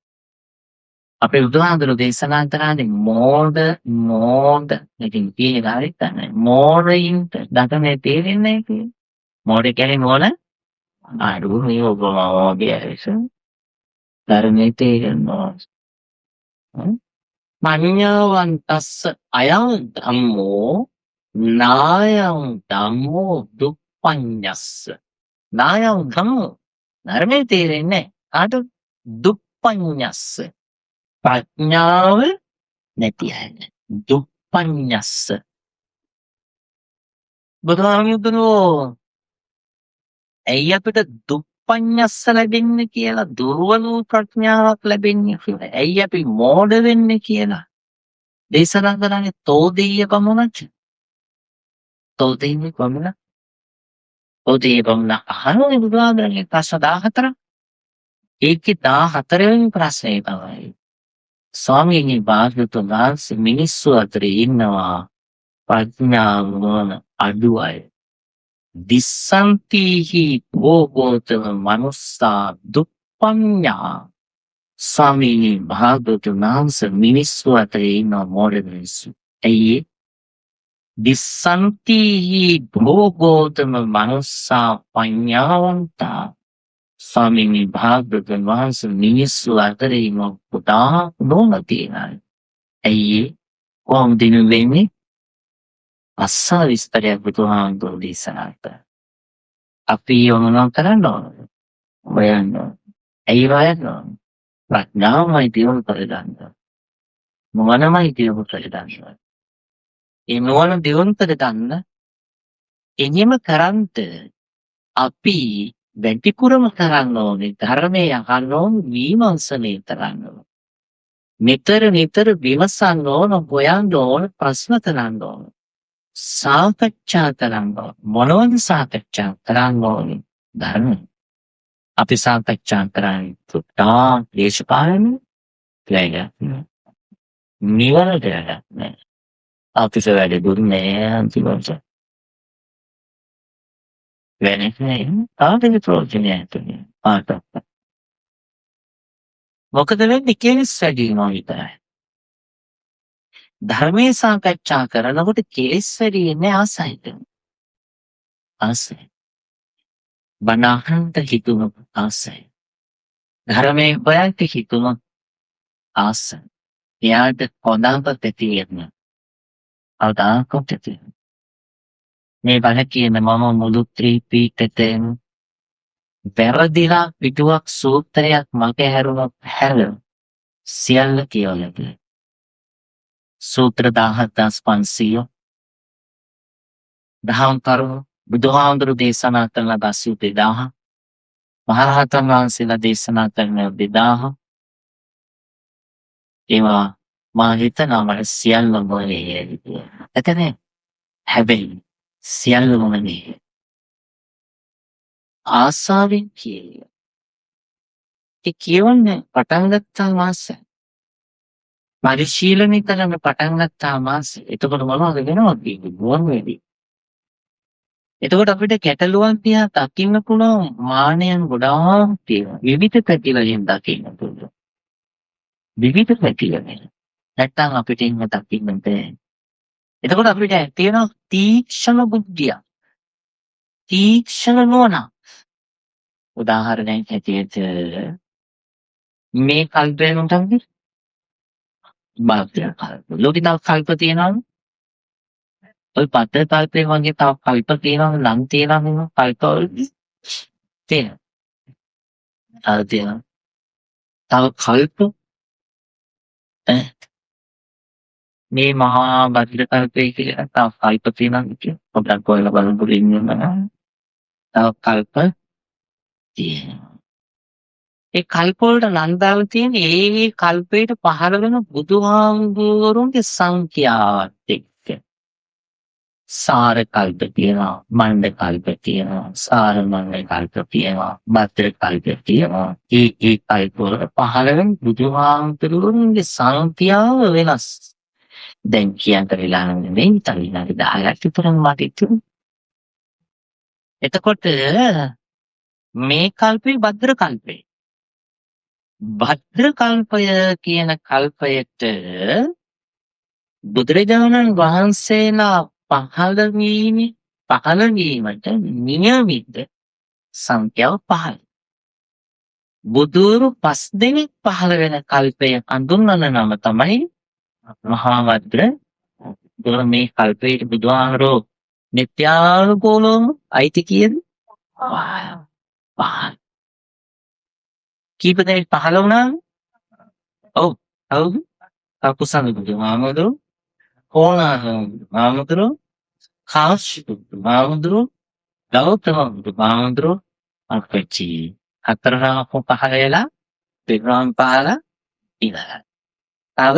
[SPEAKER 1] අපේ බුදුහාමුදුරුවෝ දේශනා කරන්නේ මෝඩ ඉතින් කියන කාර්යයක් තමයි. මෝඩයින්ට ධර්මයේ තේරෙන්නේ නැහැ කියන්නේ. මෝඩ කියන්නේ නුවණ අඩු මේ ඔබගේ ඇවිස ධර්මයේ තේරෙනවා. මඤ්ඤවන්තස්ස අයං ධම්මෝ නායං ධම්මෝ දුප්පඤ්ඤස්ස. නායං ධම්මෝ ධර්මයේ තේරෙන්නේ ආට දුප්පඤ්ඤස්ස. ප්‍රඥාව නැති අය. දුප්පඤ්ඤස්ස. බුදුහාමුදුරුවෝ ඇයි අපිට දුප්පඤ්ඤස්ස ලැබෙන්නේ කියලා, දුර්වල වූ ප්‍රඥාවක් ලැබෙන්නේ කියලා, ඇයි අපි මෝඩ වෙන්නේ කියලා දේශනා කරන්නේ? තෝදීය පමණක්. තෝදීය පමණ. තෝදීය පමණ අහන්නේ බුදුහාමුදුරන්ගේ ප්‍රශ්න 14. ඒකේ 14 වෙනි ප්‍රශ්නේ තමයි ස්වාමීනි භාග්‍යවතුන් වහන්සේ මිනිස්සු අතරේ ඉන්නවා ප්‍රඥාව නොවන අඩු අය. දිස්සන්තිහි භෝගෝතම මනුස්සා දුප්පඤ්ඤා. ස්වාමීනි භාග්‍යවතුන් වහන්සේ මිනිස්සු අතරේ ඉන්නවා මෝඩ මිනිස්සු. ඇයි? දිස්සන්තිහි භෝගෝතම මනුස්සා පඤ්ඤාවන්තා. ස්වාමීනි භාග්‍යවතුන් වහන්සේ මිනිස්සු අතරේ ඉන්නවා පුතා නොන තියනයි. ඇයි? කොහොමද වෙන්නේ? අස්සා විස්තරයක් බුදුහාමුදුරුවෝ දේශනා කළා. අපි යොමුන කරන්න ඕනද? හොයන්න ඕන. ඇයි හොයන්න ඕන? ප්‍රඥාවමයි දියුණු කරගන්න. නුවණමයි දියුණු කරගන්න. ඒ නුවණ දියුණු කරගන්න එනියම කරන්ත අපි වැඩිපුරම කරන්න ඕනේ ධර්මයේ අහන්න ඕන, විමර්ශනය කරන්න ඕන. නිතර විමසන්න ඕන, හොයන්න ඕන, ප්‍රශ්න කරන්න ඕන. සාකච්ඡා කරන්න ඕන. මොනවද සාකච්ඡා කරන්න ඕනේ? ධර්ම. අපි සාකච්ඡා කරන්නේ පුතා දේශපාලන නිවනට යන්නේ නැහැ. අපිට වැඩි දුන්නේ අන්තිමට. වෙන්නේ නැහැ. ආදෙවි ප්‍රෝජනය තුනේ. ආට. මොකද වෙන්නේ කෙලෙස් වැඩි වෙනවා විතරයි. ධර්මයේ සාකච්ඡා කරනකොට කෙලෙස් වැඩි වෙන්නේ ආසයිද? ආසයි. බණ අහන්න හිතුණු ආසයි. ධර්මයේ හොයන්න හිතුණු ආසයි. එයාට හොඳම ප්‍රතිවිරුද්ධ. අවදාකම් ඇති. මේ බණ කියන මම මුළු ත්‍රිපිටකයෙන් වැරදිලා පිටුවක් සූත්‍රයක් මගේ හැරුණොත් හැර සියල්ල කියවලද සූත්‍ර 17500 දහම් කරුණු බුදුහාමුදුරු දේශනා කරන 2000 මහරහතන් වහන්සේලා දේශනා කරන 2000 ඒවා මා හිතනවා මට සියල්ලම මොලේ එතන හැබැයි සියල්ලම නෙමෙයි ආසාවෙන් කියේ ඒ කියවන්නේ පටන් ගත්තා මාසෙ පරිශීලනය කරන්න පටන් ගත්තා මාසෙ එතකොට මොනවද වෙනවද කියන්නේ ගුවන් වෙදී එතකොට අපිට කැටලුවන් තියා දකින්න පුළුවන් මානයන් ගොඩාක් තියෙනවා විවිධ පැතිවලින් දකින්න පුළුවන් විවිධ පැතිවලින් නැත්තම් අපිට ඉන්න දකින්න බෑ එතකොට අපිට තියෙන තීක්ෂණ බුද්ධිය තීක්ෂණ නුවණ උදාහරණයක් හැටියට මේ කල්පයෙන් උන්ටන්දි බාහිර කල්ප ලෝකේ තව කල්ප තියෙනවද ඔය පතර කල්පේ වගේ තව කල්ප තියෙනවද නම් තියෙනවද කල්ප තියෙනවා තව කල්ප මේ මහා බද්ද කල්පේ කියලා තව කල්ප තියෙනවද කියලා පොඩ්ඩක් ඔයාලා බලන්න ඉන්නවා තව කල්ප තියෙනවා ඒ කල්ප වලට නම් දාලා තියෙන ඒ කල්පයට පහළ වෙන බුදුහාමුදුරුවන්ගේ සංඛ්‍යාවත් එක්ක සාර කල්ප තියෙනවා මණ්ඩ කල්ප තියෙනවා සාර මණ්ඩ කල්ප තියෙනවා බද්ද කල්ප තියෙනවා ඒ කල්ප වල පහළ වෙන බුදුහාමුදුරුවන්ගේ සංඛ්‍යාව වෙනස් දැන් කියන්ට වෙලා නෙමෙයි තනියම 10ක් විතරම මට ඉතුරු එතකොට මේ කල්පේ භද්‍ර කල්පේ භද්‍ර කල්පය කියන කල්පයට බුදුරජාණන් වහන්සේලා පහළ වීමට නියමිත සංඛ්‍යාව 5යි. බුදුරු 5 දෙනෙක් පහළ වෙන කල්පය අඳුන්වන නම තමයි මහා භද්‍ර. මේ කල්පයේ බුදුහාරෝ නිත්‍යානුකූලවම අයිති කියන්නේ පහ. කීප දෙනෙක් පහළ වුණා? ඔව්. කවුද? කකුසඳ බුදුහාමුදුරුවෝ, ඕනාහාමුදුරුවෝ, කාශ්‍යප බුදුහාමුදුරුවෝ, ගෞතම බුදුහාමුදුරුවෝ, අපච්චි. හතරම පහළ වෙලා පිරිනමන පාලා ඉවරයි. තව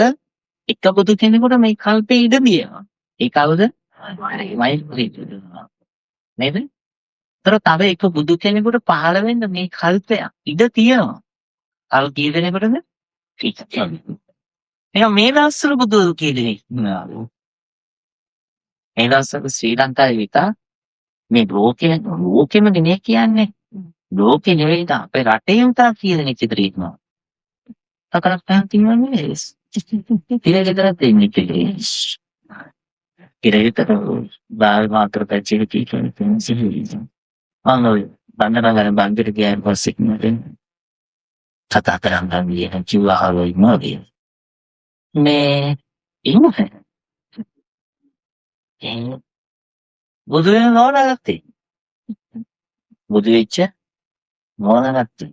[SPEAKER 1] එක බුදු කෙනෙකුට මේ කල්පේ ඉඩ දිනවා. ඒ කවුද? මෛත්‍රී නේද? තව එක බුදු කෙනෙකුට පහළ වෙන්න මේ කල්පය ඉඩ තියෙනවා. තව කී දෙනෙකුටද? එහෙනම් මේ දවස්වල බුදු කී දෙනෙක් ඉන්නවා? මේ දවස්වල ශ්‍රී ලංකාවේ විතර මේ ලෝකෙම නේ කියන්නේ. ලෝකෙ නෙවෙයි අපේ රටේ උන්ට කී දෙනෙක් විතර ඉන්නවා? අකරක් පැන්තින්නේ නේ. ඉතින් දෙන්නේ කියේ. ඉරේතර බාල් මාත්‍ර පැචිලි කීකෙන සිහිවිද. මම බන්නරගල බන්දර ගියන් පස්සේ නෙවෙයි. කතා කරන්න ගියන කිව්වහලුයි මොකද? මේ ඉන්නේ. බුදු වෙන නෝනාගත්තේ. බුදු වෙච්ච නෝනාගත්තේ.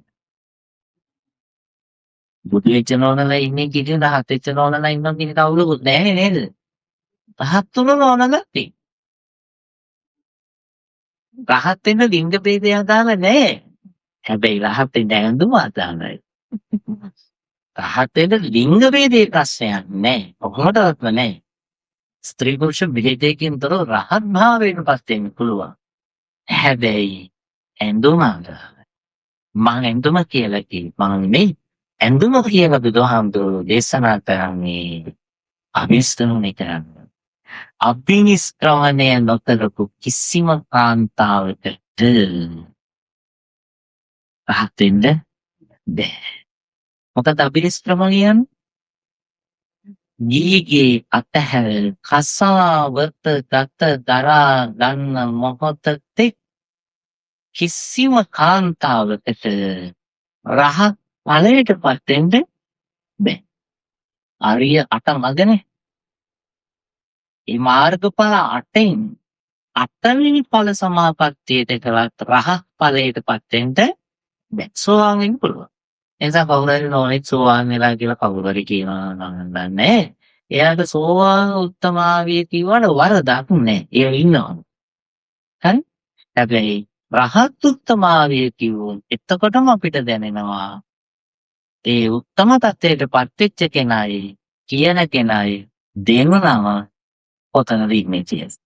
[SPEAKER 1] බුදු වෙච්ච නෝනලා ඉන්නේ කිසි 17 වෙච්ච නෝනලා ඉන්නවා කියන කවුරුත් නැහැ නේද? 13 නෝනගත්තේ. රහත් වෙන ලිංග ભેදය අදාළ නැහැ. හැබැයි රහත් වෙන්න ඇඳුම අදාළයි. රහත් වෙන ලිංග ભેදේ ප්‍රශ්නයක් නැහැ. කොහොමදවත් නැහැ. ස්ත්‍රී පුරුෂ ભેදයකින් තොර රහත් භාවයෙන් පත් වෙන්න පුළුවන්. හැබැයි ඇඳුම අදාළයි. මම ඇඳුම කියලා කිව්වේ මම නෙමෙයි. ඇඳුම කියලා බුදුහාමුදුරුවෝ දේශනා කරන්නේ අවිස්තරණය කරන්න. අභිනිෂ්ක්‍රමණය නොකරපු කිසිම කාන්තාවකට රහත් වෙන්න බැහැ. මොකද අභිනිෂ්ක්‍රමණය කියන්නේ? ගිහිගේ අතහැර කසාවත ගත දරා ගන්න මොහොතේ කිසිම කාන්තාවකට රහත් ඵලයටපත් වෙන්න බැහැ. ආර්ය අටමගනේ. මේ මාර්ගඵල 8න් 8වෙනි ඵල සමාපත්තියට කරත් රහත් ඵලයටපත් වෙන්න බැහැ. සෝවාන් වෙන්න පුළුවන්. එනිසා කවුරු හරි නොනෙක් සෝවාන් වෙලා කියලා කවුරු හරි කියනවා නම් දන්නේ. එයාට සෝවාන් උත්තමාවිය කියවට වරදක් නැහැ. ඒ ඉන්නවා. හරි? හැබැයි රහත් උත්තමාවිය කිව්වොත් එතකොටම අපිට දැනෙනවා ඒ උත්තම තත්ත්වයටපත් වෙච්ච කෙනායි කියන කෙනායි දෙන්නම කොතනද ඉන්නේ කියලා.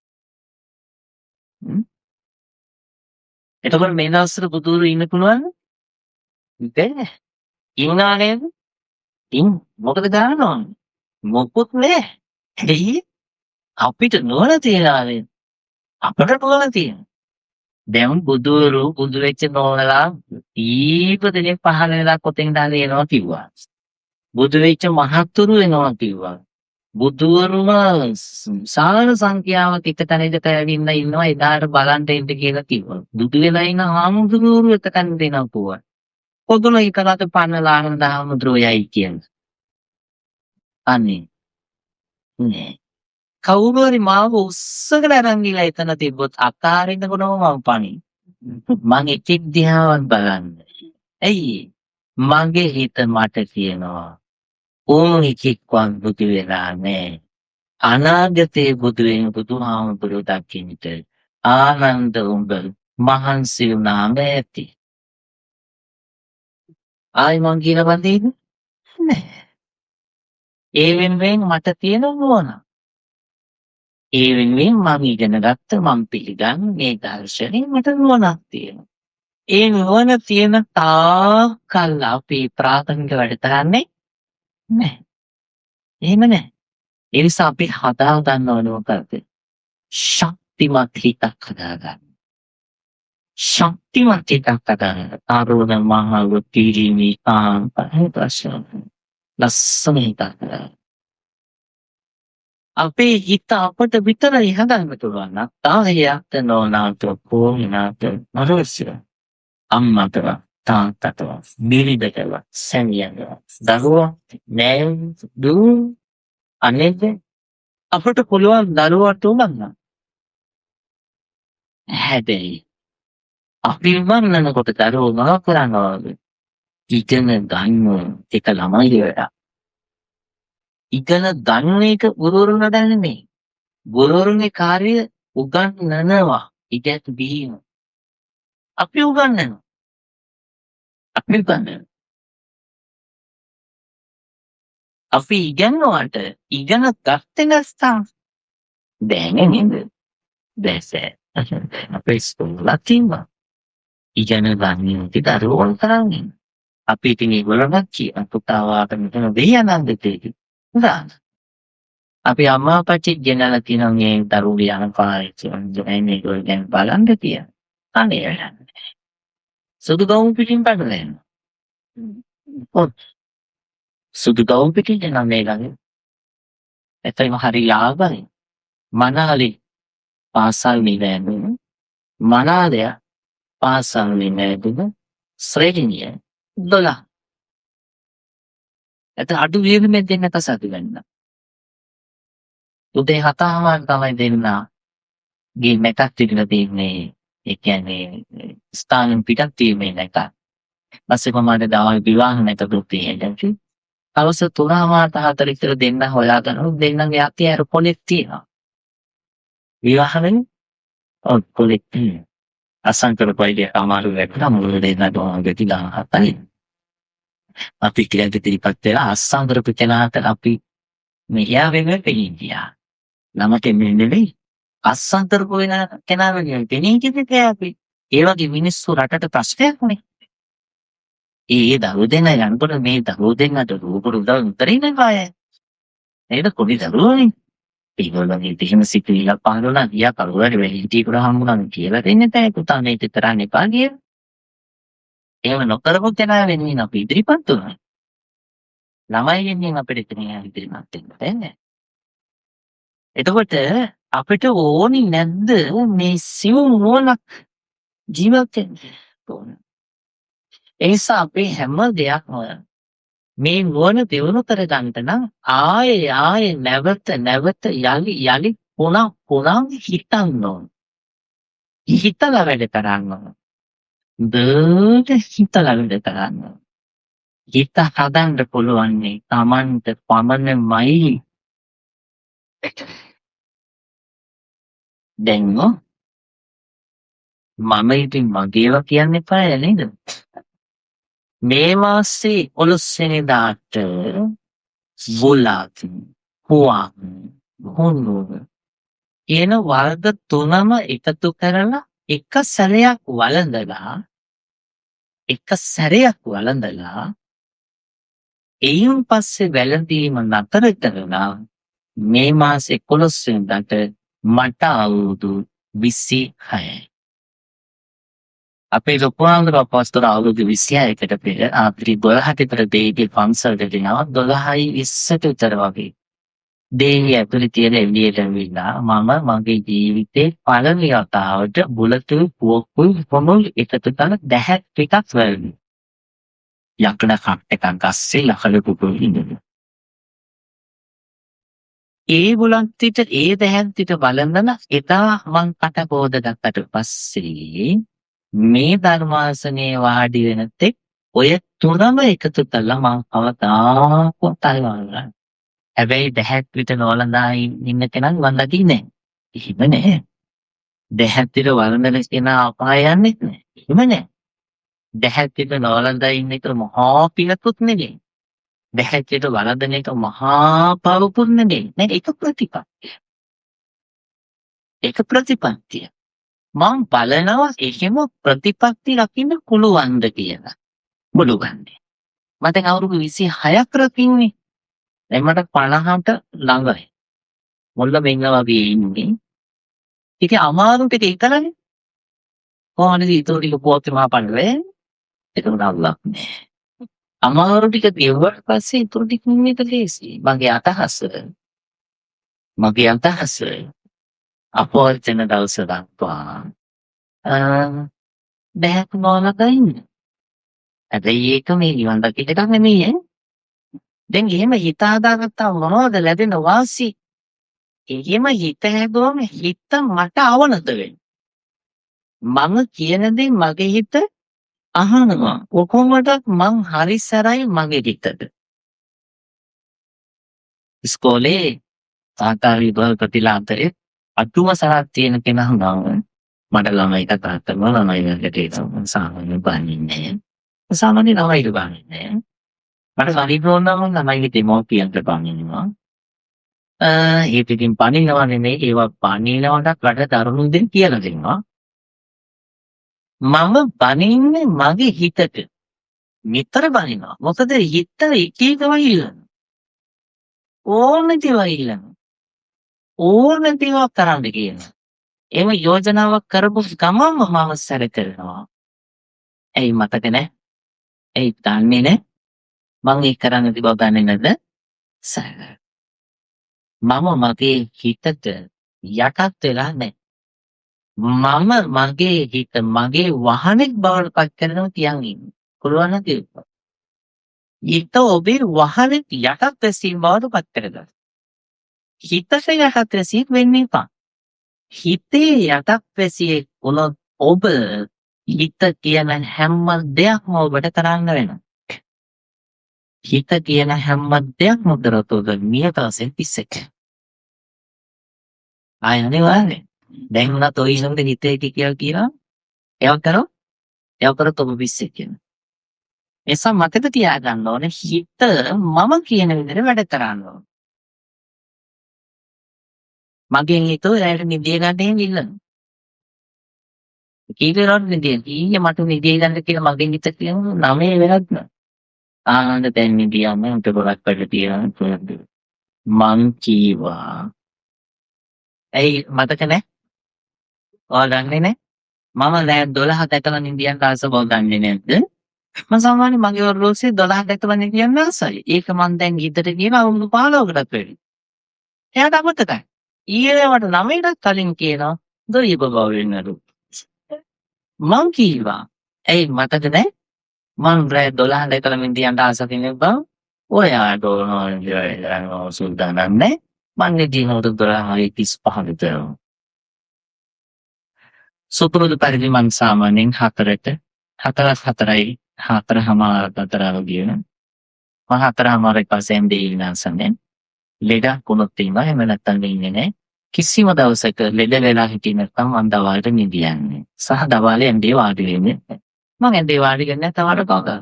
[SPEAKER 1] එතකොට මේ දවස්වල බුදුරු ඉන්න පුළුවන්? බැහැ. ඉන්නා නේද? මොකද ගන්න ඕනේ? මොකුත් නෑ. ඇයි? අපිට නුවණ තියනවානේ. අපට නුවණ තියෙනවා. දැන් බුදුරු බුදු වෙච්ච නෝනලා ඊප දෙනෙක් පහළ වෙලා කොතෙන්ද එනවා කිව්වා. බුදු වෙච්ච මහත්තුරු එනවා කිව්වා. බුදුවරුම සාල සංඛ්‍යාවක් එක තැනකට ඇවිල්ලා ඉන්නවා එදාට බලන්න එන්න කියලා කිව්වා. බුදු වෙලා ඉන්න හාමුදුරුවෝ එතකන් දෙනවා කිව්වා. පොදුන එකකට පන්නලා ආනන්ද හාමුදුරුවෝයි කියන්නේ. අනේ නෑ. කවුරු හරි මාව උස්සගෙන අරන් ගිහලා එතන තිබ්බොත් අතාරින්නකොටම මම පණි. මං එකෙක් දිහාවත් බලන්න. ඇයි? මගේ හිත මට කියනවා. ඕන් එකෙක්වත් බුදු වෙලා නෑ. අනාගතේ බුදු වෙන බුදුහාමුදුරුවෝ දකින්නට ආනන්ද උඹ මහන්සි වුණාම ඇති. ආයි මං කියන බඳින්න නෑ. ඒ වෙනුවෙන් මට තියෙන නුවණ. ඒ වෙනුවෙන් මම ඉගෙන ගත්ත මම පිළිගන්න මේ දර්ශනේ මට නුවණක් තියෙනවා. ඒ නුවණ තියෙන තාක්කල් අපි ප්‍රාථමික වැඩ කරන්නේ නැහැ. එහෙම නැහැ. ඒ නිසා අපි හදා ගන්න ඕන මොකද? ශක්තිමත් හිතක් හදාගන්න. ශක්තිමත් හිතක් හදාගන්න. ආරෝණ මහා වෘත්තිජීවි ප්‍රශ්න. ලස්සන හිතක් හදාගන්න. අපේ හිත අපට විතරයි හදන්න පුළුවන්. තාහයට නෝනාට පොණාට මරොස්ය. අම්මට තාත්තට බිරිඳට සැමියාට දරුවා නෑ දූ අනේද අපට පුළුවන් දරුවාට උනන්න. හැබැයි අපි වන්නනකොට දරුවෝ මොනව කරනවද? ඉගෙන ගන්න එක ළමයි වෙලා. ඉගෙන ගන්න එක ගුරුවරුන්ට නෙමෙයි. ගුරුවරුන්ගේ කාර්යය උගන්වනවා. ඉගෙත් බීම. අපි උගන්වනවා. අපි උගන්වනවා. අපි ඉගෙනනවට ඉගෙන ගත්තේ නැත්නම් දැන් නේද? දැසේ. අපේ ඉස්කෝලේ තියෙනවා. ඉගෙන ගන්න දරුවෝ තරන්නේ. අපි ඉතින් ඒගොල්ලන්ට කියන පුතාවාට මෙතන දෙයනන්ද දෙකේ. උදාන. අපි අම්මා අප්පච්චි ගෙනලා තියෙන මේ දරුවෝ යන පාරේ කියන්නේ ඒගොල්ලෝ දැන් බලන්න කියලා. අනේ සුදු ගවුම් පිටින් පැටලෙන. සුදු ගවුම් පිටින් නම් මේ ළඟ. එතනම හරි ලාභයි. මනාලි පාසල් නිලැඳුන මනාලය පාසල් නිලැඳුන ශ්‍රේණිය 12. එතන අඩු වියදමෙන් දෙන්න කසාද ගන්න. උදේ 7:00 තමයි දෙන්න. ගේ මැටක් තිබිලා තියෙන්නේ. ඒ කියන්නේ ස්ථානෙන් පිටක් තියෙන්නේ නැත. ඊපස්සේ කොහමද දවල් විවාහ නැතදුත් තියෙන්නේ. අවස 3:00 විතර දෙන්න හොයාගෙන දෙන්නගේ අතේ අර පොලෙක් තියෙනවා. විවාහයෙන් පොලෙක් අසංකර පයිඩේ අමාරු වෙලා මුළු දෙන්න දෝංගෙති 17යි. අපි කියන්නේ ඉතිරිපත් වෙලා අසංකර පිටනාට අපි මෙයා වෙනුවෙන් පෙනින්දියා. ළමට නෙමෙයි අසංකර වෙන කෙනා වෙනුවෙන් පෙනින්දින්නේ අපි. ඒ වගේ මිනිස්සු රටට ප්‍රශ්නයක් නේ. ඒ දරුවෝ දෙන්න යනකොට මේ දරුවෝ දෙන්නට රූප උදව් උතරින්නේ නැහැ. නේද? පොඩි දරුවෝනේ. ඒගොල්ලන්ගේ එහෙම සිතුවිල්ලක් පහළ වුණා ගියා කවුරු හරි වැඩිහිටියෙකුට හම්බුනම කියලා දෙන්න එපා පුතා මේක කරන්න එපා කියලා. එහෙම නොකරපු කෙනා වෙනුවෙන් අපි ඉදිරිපත් වුණා. ළමයි වෙනුවෙන් අපිට එතනින් ඉදිරිපත් වෙන්න බෑ. එතකොට අපිට ඕනි නැද්ද මේ සිවුම් නුවණක් ජීවත් වෙන්න? ඕන. ඒ නිසා අපේ හැම දෙයක්ම මේ නුවණ දියුණු කරගන්න නම් ආයේ නැවත යලි පුනම් හිතන්න ඕන. හිතලා වැඩ කරන්න ඕන. දුරට හිතලා වැඩ කරන්න ඕන. හිත හදන්න පුළුවන් තමන්ට පමණමයි. දැන් මම ඉතින් මගේවා කියන්න එපා නේද? මේ මාසේ 11 වෙනිදාට බුලත් හුවක් හොන්නෝව කියන වර්ග තුනම එකතු කරලා එක සැරයක් වළඳලා එයින් පස්සේ වැළඳීම නතර කරලා මේ මාසේ 11 වෙනිදාට මට අවුරුදු 26යි. අපේ ලොකුහාමුදුරුවෝ අපොස්තල අවුරුදු 26කට පෙර අප්‍රේල් 12ට විතර දෙවියන්ගේ පන්සලට යනවා 12යි 20ට විතර වගේ. දෙවියන් ඇතුලේ තියෙන එළියට ඇවිල්ලා මම මගේ ජීවිතේ පළවෙනි වතාවට බුලතු පුවක්කුයි පොමුල් එකතු කරන දැහැත් ටිකක් වැළුණා. යකඩ කට් එකක් ගස්සේ ලකඩ කුකුල් ඉඳලා. ඒ බුලත් ටික ඒ දැහැත් ටික බලන්න එදා මං කට පොද ගත්තට පස්සේ මේ ධර්මාසනේ වාඩි වෙන තෙක් ඔය තුනම එකතු කළා මං කවදාකවත් අල්ලන්නේ. හැබැයි දැහැත් විතර නොලඳා ඉන්න කෙනා මන් දකින්නේ නැහැ. එහෙම නැහැ. දැහැත් විතර වළඳන කෙනා අපාය යන්නේ නැහැ. එහෙම නැහැ. දැහැත් විතර නොලඳා ඉන්න එක මහා පිනකුත් නෙමෙයි. දැහැත් විතර වළඳන එක මහා පවකුත් නෙමෙයි. නේද? ඒක ප්‍රතිපත්තිය. මම බලනවා එහෙම ප්‍රතිපත්ති රකින්න පුළුවන්ද කියලා. බලුගන්නේ. මම දැන් අවුරුදු 26ක් රකින්නේ. දැන් මට 50ට ළඟයි. මොල්ල මෙන්න වගේ ඉන්නේ. ඉතින් අමාරු ටික ඉතරනේ. කොහොමද ඊටු ටික පොත් මහා පණ්ඩලේ. ඒක උනාවක් නෑ. අමාරු ටික ගෙවුවට පස්සේ ඊටු ටික මේක ලේසි. මගේ අදහස අපෝර්චන දවස දක්වා බෑක් නොලක ඉන්න. හැබැයි ඒක මේ නිවන් දකිට එකක් නෙමෙයි ඈ. දැන් එහෙම හිත හදාගත්තා මොනවද ලැබෙන වාසි? එහෙම හිත හැදුවම හිත මට අවනත වෙනවා. මම කියන දේ මගේ හිත අහනවා. කොහොමද මං හරි සරයි මගේ හිතට. ඉස්කෝලේ සාකාරී බව ප්‍රතිලාන්තරේ අතුම සරක් තියෙන කෙනා නම් මට ළමයි කතා කරනවා ළමයි වලට ඒක සාමාන්‍ය බන්නේ. සාමාන්‍ය ළමයිට බන්නේ. මට සනීපෝන් නම් ළමයිගේ දෙමෝපියන්ට බනිනවා. ඒ පිටින් පනිනවා නෙමෙයි ඒවා පනිනවට වඩා දරුණු දෙයක් කියලා දෙනවා. මම බනින්නේ මගේ හිතට. නිතර බනිනවා. මොකද හිත එක එක වයිලන. ඕන දේවල් කරන්න කියනවා. එහෙම යෝජනාවක් කරපු ගමන්ම මම සැර කරනවා. ඇයි මතක නැහැ? ඇයි දන්නේ නැහැ? මම ඒ කරන්න තිබව දන්නේ නැද්ද? සැර. මම මගේ හිතට යටත් වෙලා නැහැ. මම මගේ හිත මගේ වහනෙක් බවට පත් කරනවා කියන්නේ. පුළුවන් නැති. හිත ඔබේ වහනෙක් යටත් වැසීම බවට පත් කරගන්න. හිතට යටත් වැසීම වෙන්නේ නැහැ. හිතේ යටත් වැසියෙක් වුණොත් ඔබ හිත කියන හැම දෙයක්ම ඔබට කරන්න වෙනවා. හිත කියන හැම දෙයක්ම කරත් ඔබ නියතයෙන් පිස්සෙක්. ආයනේ වානේ. දැන් උනත් ඔය ඉන්නද හිතේ කියලා ඒව කරොත් ඔබ පිස්සෙක් කියනවා. එසම මතක තියාගන්න ඕනේ හිත මම කියන විදිහට වැඩ කරන්න ඕනේ. මගෙන් හිතුව රැයට නිදිය ගන්න එහෙම ඉල්ලනවා. කීකරොත් නිදිය. ඊයේ මට නිදිය ගන්න කියලා මගෙන් හිත කියනවා 9 වෙනත් නෑ. ආනන්ද දැන් නිදියම උන්ට ගොඩක් වැඩ තියෙනවා. මං කීවා ඇයි මතක නෑ? ඔයා දන්නේ නෑ? මම රෑ 12 දැකලා නිදියන් ආස බව දන්නේ නැද්ද? මම සාමාන්‍යයෙන් මගේ ඔරලෝසුවේ 12 දැකලා නිදියන් ආසයි. ඒක මං දැන් ඊතර කියන අවුරුදු 15කටත් වැඩි. එයාට අමතකයි. ඊයේ මට 9ටත් කලින් කියනවා දොරිය බබා වෙන්නලු. මං කීවා ඇයි මතක නෑ? මං රෑ 12 දැකලා නිදියන් ආස කෙනෙක් බව. ඔයාට ඕන සුල්තානක් නෑ. මං නිදියන අවුරුදු 12:35 විතර. සුපුරුදු පරිදි මං සාමාන්‍යයෙන් 4ට 4:04යි 4:00 අතර වගේ මම 4:00 පස්සේ එන්නේ ඉන්නසන්නේ ලෙඩ කුණොත් තියෙනවා එහෙම නැත්නම් ඉන්නේ නැහැ කිසිම දවසක ලෙඩ වෙලා හිටියේ නැත්නම් මං දවල්ට නිදියන්නේ සහ දවල්ේ ඇඳේ වාඩි වෙන්නේ නැහැ. මං ඇඳේ වාඩි වෙන්නේ නැතවට කවදා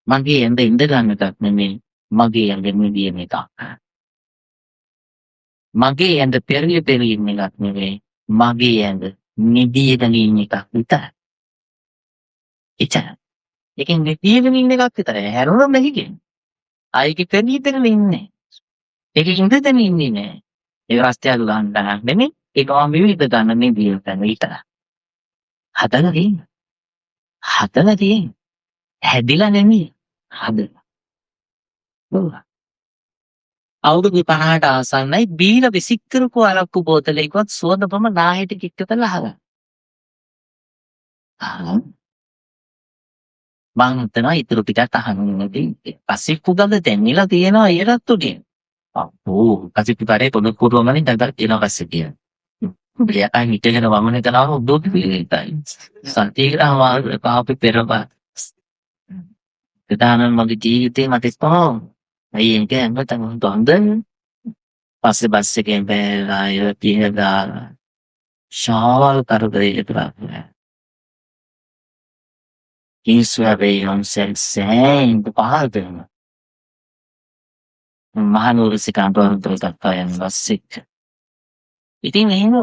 [SPEAKER 1] මගේ ඇඳ ඉඳ ගන්නටත් නෙමෙයි මගේ ඇඳ නිදියන එක. මගේ ඇඳ පෙරිය ඉන්න එකක් නෙමෙයි මගේ ඇඳ නිදියගෙන ඉන්න එකක් විතරයි. එච්චර. ඒකෙන් නිදියගෙන ඉන්න එකක් විතරයි. හැරුණොත් නැහි කියන්නේ. ආයික පෙරියගෙන ඉන්නේ. ඒකෙන් ඉඳගෙන ඉන්නේ නෑ. ඒ රස්තියක් ගන්න නෙමෙයි. ඒක මම විවිධ ගන්න නිදිය ගන්න විතරයි. හදලා තියෙන්නේ. හදලා තියෙන්නේ. හැදිලා නෙමෙයි. හදලා. ඔව්. අවුරුදු 50ට ආසන්නයි බීලා විසික් කරපු අරක්කු බෝතලයකවත් සුවඳපම නාහෙට කිට්ට කරලා අහගන්න. මං හිතනවා ඉතුරු ටිකක් අහන්න නැති. පස්සේ කුගඳ දැන්නේලා තියෙනවා ඊටත් උඩින්. අපෝ කසිපි පාරේ පොඩ පුරවමනේ දැන් එනවා පස්සේ කියන. බියා හිටගෙන වමනේ තනවා උඩට පිළිතයි. සතියේම කාපි පෙරපා. කතානන් මගේ ජීවිතේ මට ඉස්පහෝ. අයියෙන් කියන්නේ තමයි තොන්ද. පස්සේ බස් එකෙන් බෑලා ඉතිහදා ශාවල් කරදරේ කරා. Kingsway on Sensei පහළටම මහනුවර සිකාන්තවලට ගත්තා යන බස් එක. ඉතින් එහෙම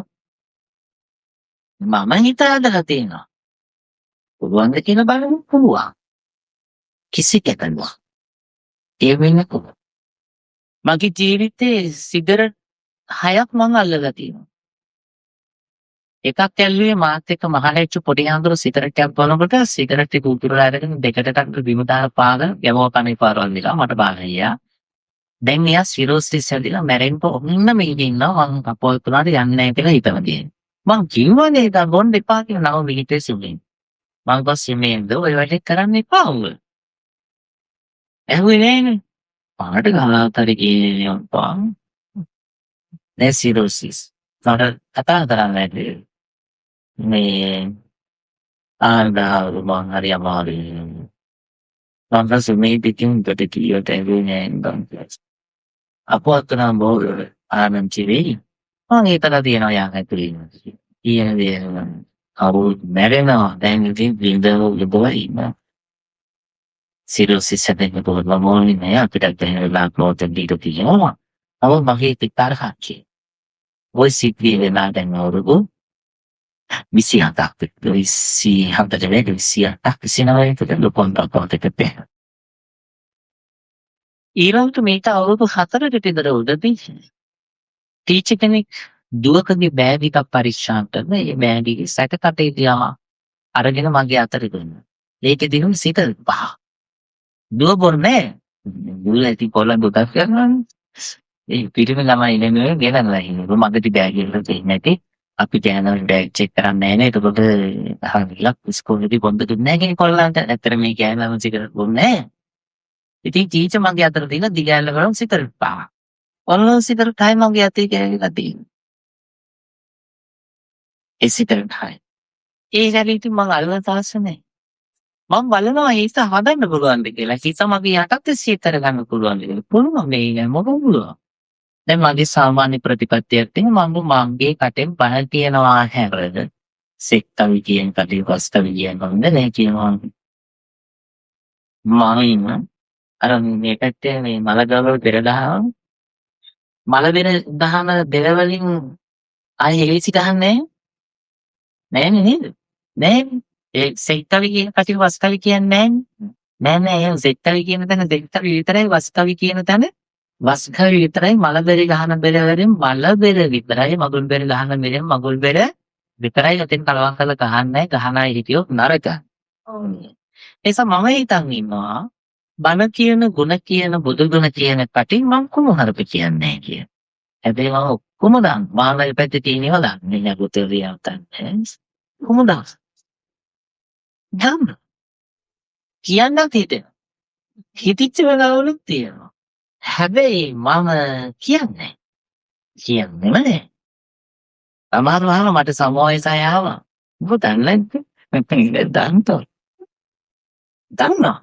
[SPEAKER 1] මම හිතාදලා තියෙනවා. පුළුවන් ද කියලා බලමු පුළුවන්. කිසි කැතනවා. ඒ වෙන්නේ කොහොමද? මගේ ජීවිතේ සිගරට් 6ක් මම අල්ලලා තියෙනවා. එකක් ඇල්ලුවේ මාත් එක්ක මහලෙච්ච පොඩි හාමුදුරු සිගරට් එකක් බොනකොට සිගරට් එක උතුරලා අරගෙන දෙකටකට බිම දාලා පාගන යමව කණේ පාරවල් දිලා මට බාන ගියා. දැන් එයා සිරෝසිස් හැදිලා මැරෙන්න ඔන්න මේක ඉන්නවා මං අපෝ තුනට යන්නේ නැහැ කියලා හිතන දේ. මං කිව්වනේ ඒක බොන්න එපා කියලා නම මිහිතේ සුලින්. මං පස්සේ මේන්ද ඔය වැඩේ කරන්න එපා උඹ. ඇහුවේ නෑනේ. පාට ගාලාතරි කියන්නේ ඔප්පා. නේ සිරෝසිස්. සමහර කතා කරන්නේ මේ ආන්දාරු මං හරි අමාරුයි. මං පස්සේ මේ පිටින් කොට කීයට ඇවිල්ලා නෑ. අපෝ අතනම් බෝල් ආනන්චි වෙයි. මං හිතලා තියෙනවා යා ඇතුලේ. කියන දේ කවුරුත් මැරෙනවා. දැන් ඉතින් විඳව ලබලා ඉන්නවා. සිරෝසිස් හැදෙන්න පුළුවන් මොන්නේ නෑ අපිට දැනෙලා ප්ලොට් එක දීලා තියෙනවා. අව මගේ පිටාර හක්කේ. ඔය සිද්ධිය වෙනා දැන් අවුරුදු 27ක් විතර 27ට වැඩි 28ක් 29කට ලොකෝන්ටක් එකතේ. ඊළඟට මේක අවුරුදු 4කට විතර උඩදී ටීචර් කෙනෙක් දුවකගේ බෑග් එකක් පරීක්ෂා කරන ඒ බෑග් එකේ සැකකටේ තියාම අරගෙන මගේ අතට දුන්නා. ඒකේ දිනුම් සිත පහ. දුව බොන්නේ දුව ඇති කොළඹ උදක් කරනවා. ඒ පිටිම ළමයි නෙමෙයි ගෙනල්ලා ඉන්නේ. මගදී බෑග් එකට දෙන්නේ නැති. අපි දැනන බෑග් චෙක් කරන්නේ නැහැ නේ. එතකොට අහලා ඉස්කෝලේදී බොන්ද දුන්නේ නැහැ කෙනෙක් කොල්ලන්ට. ඇත්තට මේ කෑමම සිගරට් බොන්නේ නැහැ. ඉතින් ටීචර් මගේ අතට දීලා දිගෑල්ල කරන් සිගරට් පාවා. ඔන්න සිගරට් හයි මගේ අතේ ගෑවිලා තියෙනවා. ඒ සිගරට් හයි. ඒ හැලිට මම අල්ලන තාස්ස නැහැ. මම බලනවා හිත හදන්න පුළුවන්ද කියලා. හිත මගේ යටත් සිතර ගන්න පුළුවන්ද කියලා. පුළුවන් මේ මොකද පුළුවන්. දැන් මගේ සාමාන්‍ය ප්‍රතිපත්තියක් තියෙනවා මම මගේ කටෙන් පහල් තියනවා හැරද සෙක්තවි කියන කටේ වස්තවි කියන මොකද නැහැ කියනවා. මම අර මේ පැත්තේ මේ මලගවල පෙරදහම මල වෙන දහම දෙරවලින් ආයේ හේසි ගහන්නේ නැහැ නේද? නෑ ඒ සෙක්තවි කියන කටේ වස්තවි කියන්නේ නැහැ. නෑ ඒ සෙක්තවි කියන තැන සෙක්තවි විතරයි වස්තවි කියන තැන වස් කවි විතරයි මලබෙර ගහන බෙර වලින් මලබෙර විතරයි මගුල් බෙර ගහන බෙරෙන් මගුල් බෙර විතරයි ඔතෙන් කලවම් කරලා ගහන්නේ ගහන අය හිටියොත් නරකයි. ඒ නිසා මම හිතන් ඉන්නවා බණ කියන ගුණ කියන බුදු ගුණ කියන කටින් මම කුණුහරුප කියන්නේ නැහැ කියලා. හැබැයි මම ඔක්කොම දන්න මානව පැත්තේ තියෙනවා දන්නේ නැහැ පුතේරියා තන්නේ. කොහොමද දන්න කියන්නත් හිතෙනවා. හිතිච්ච වෙලාවලුත් තියෙනවා. හැබැයි මම කියන්නේ කියන්නෙම නෑ. සමහරව අහනවා මට සමෝයසය ආවා. ඔබ දන්නේ නැද්ද? දන්නතෝ. දන්නවා.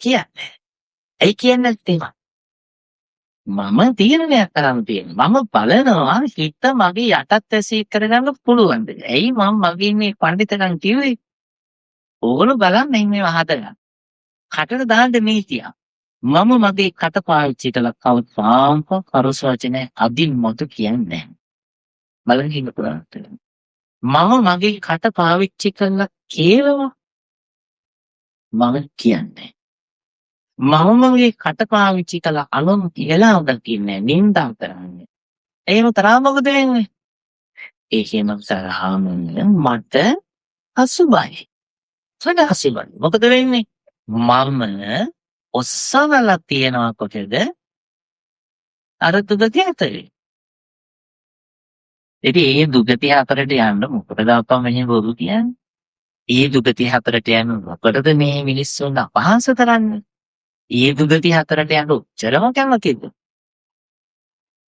[SPEAKER 1] කියන්නේ. ඇයි කියන්නේ නැත්තේ? මම තීරණයක් කරන් තියෙනවා. මම බලනවා හිත මගේ යටත් ඇසී කරගන්න පුළුවන්ද? ඇයි මම මගේ මේ පඬිතකම් කිව්වේ? ඕගොල්ලෝ බලන්න ඉන්නේ වහතලා. කටට දාන්න මේ තියා. මම මගේ කට පාවිච්චි කළා කවදාම කරුස වචන අදින් මතු කියන්නේ නැහැ. බලන්න ඉන්න පුළුවන්. මම මගේ කට පාවිච්චි කළා කියලා මම කියන්නේ. මම මගේ කට පාවිච්චි කළා අනුන් කියලා උදකින්නේ නින්දා කරන්නේ. එහෙම තරහ මොකද වෙන්නේ? එහෙම තරහම මට අසුබයි. සදාසිබයි. මොකද වෙන්නේ? මම ඔස්සවලා තියනවා කොටද? අර දුගතිය ඇතරේ. ඉතින් ඒ දුගතිය අතරට යන්න මොකටද අප්පා මෙහෙම බොරු කියන්නේ? ඒ දුගතිය අතරට යන්න මොකටද මේ මිනිස්සුන් අපහාස කරන්නේ? ඒ දුගතිය අතරට යන්න උච්චරම කැමතිද?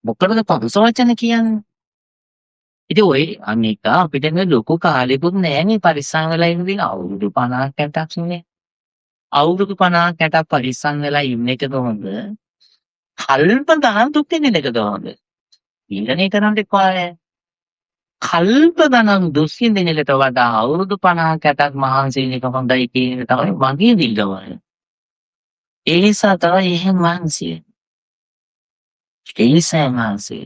[SPEAKER 1] මොකටද පරුස වචන කියන්නේ? ඉතින් ඔය අනික අපිට නේ ලොකු කාලෙකුත් නෑනේ පරිස්සම් වෙලා ඉඳින් අවුරුදු 50ක් 60ක් නේ. අවුරුදු 50ක් 60ක් පරිස්සම් වෙලා ඉන්න එකද හොඳ? කල්ප ගණන් දුක් විඳින එකද හොඳ? ඉන්දනේ කරන්න එපා. කල්ප ගණන් දුක් විඳින එකට වඩා අවුරුදු 50ක් 60ක් මහන්සි වෙන එක හොඳයි කියන එක තමයි මගේ දිල්ගමන. ඒ නිසා තමයි එහෙම මහන්සි. ඒ නිසා මහන්සි.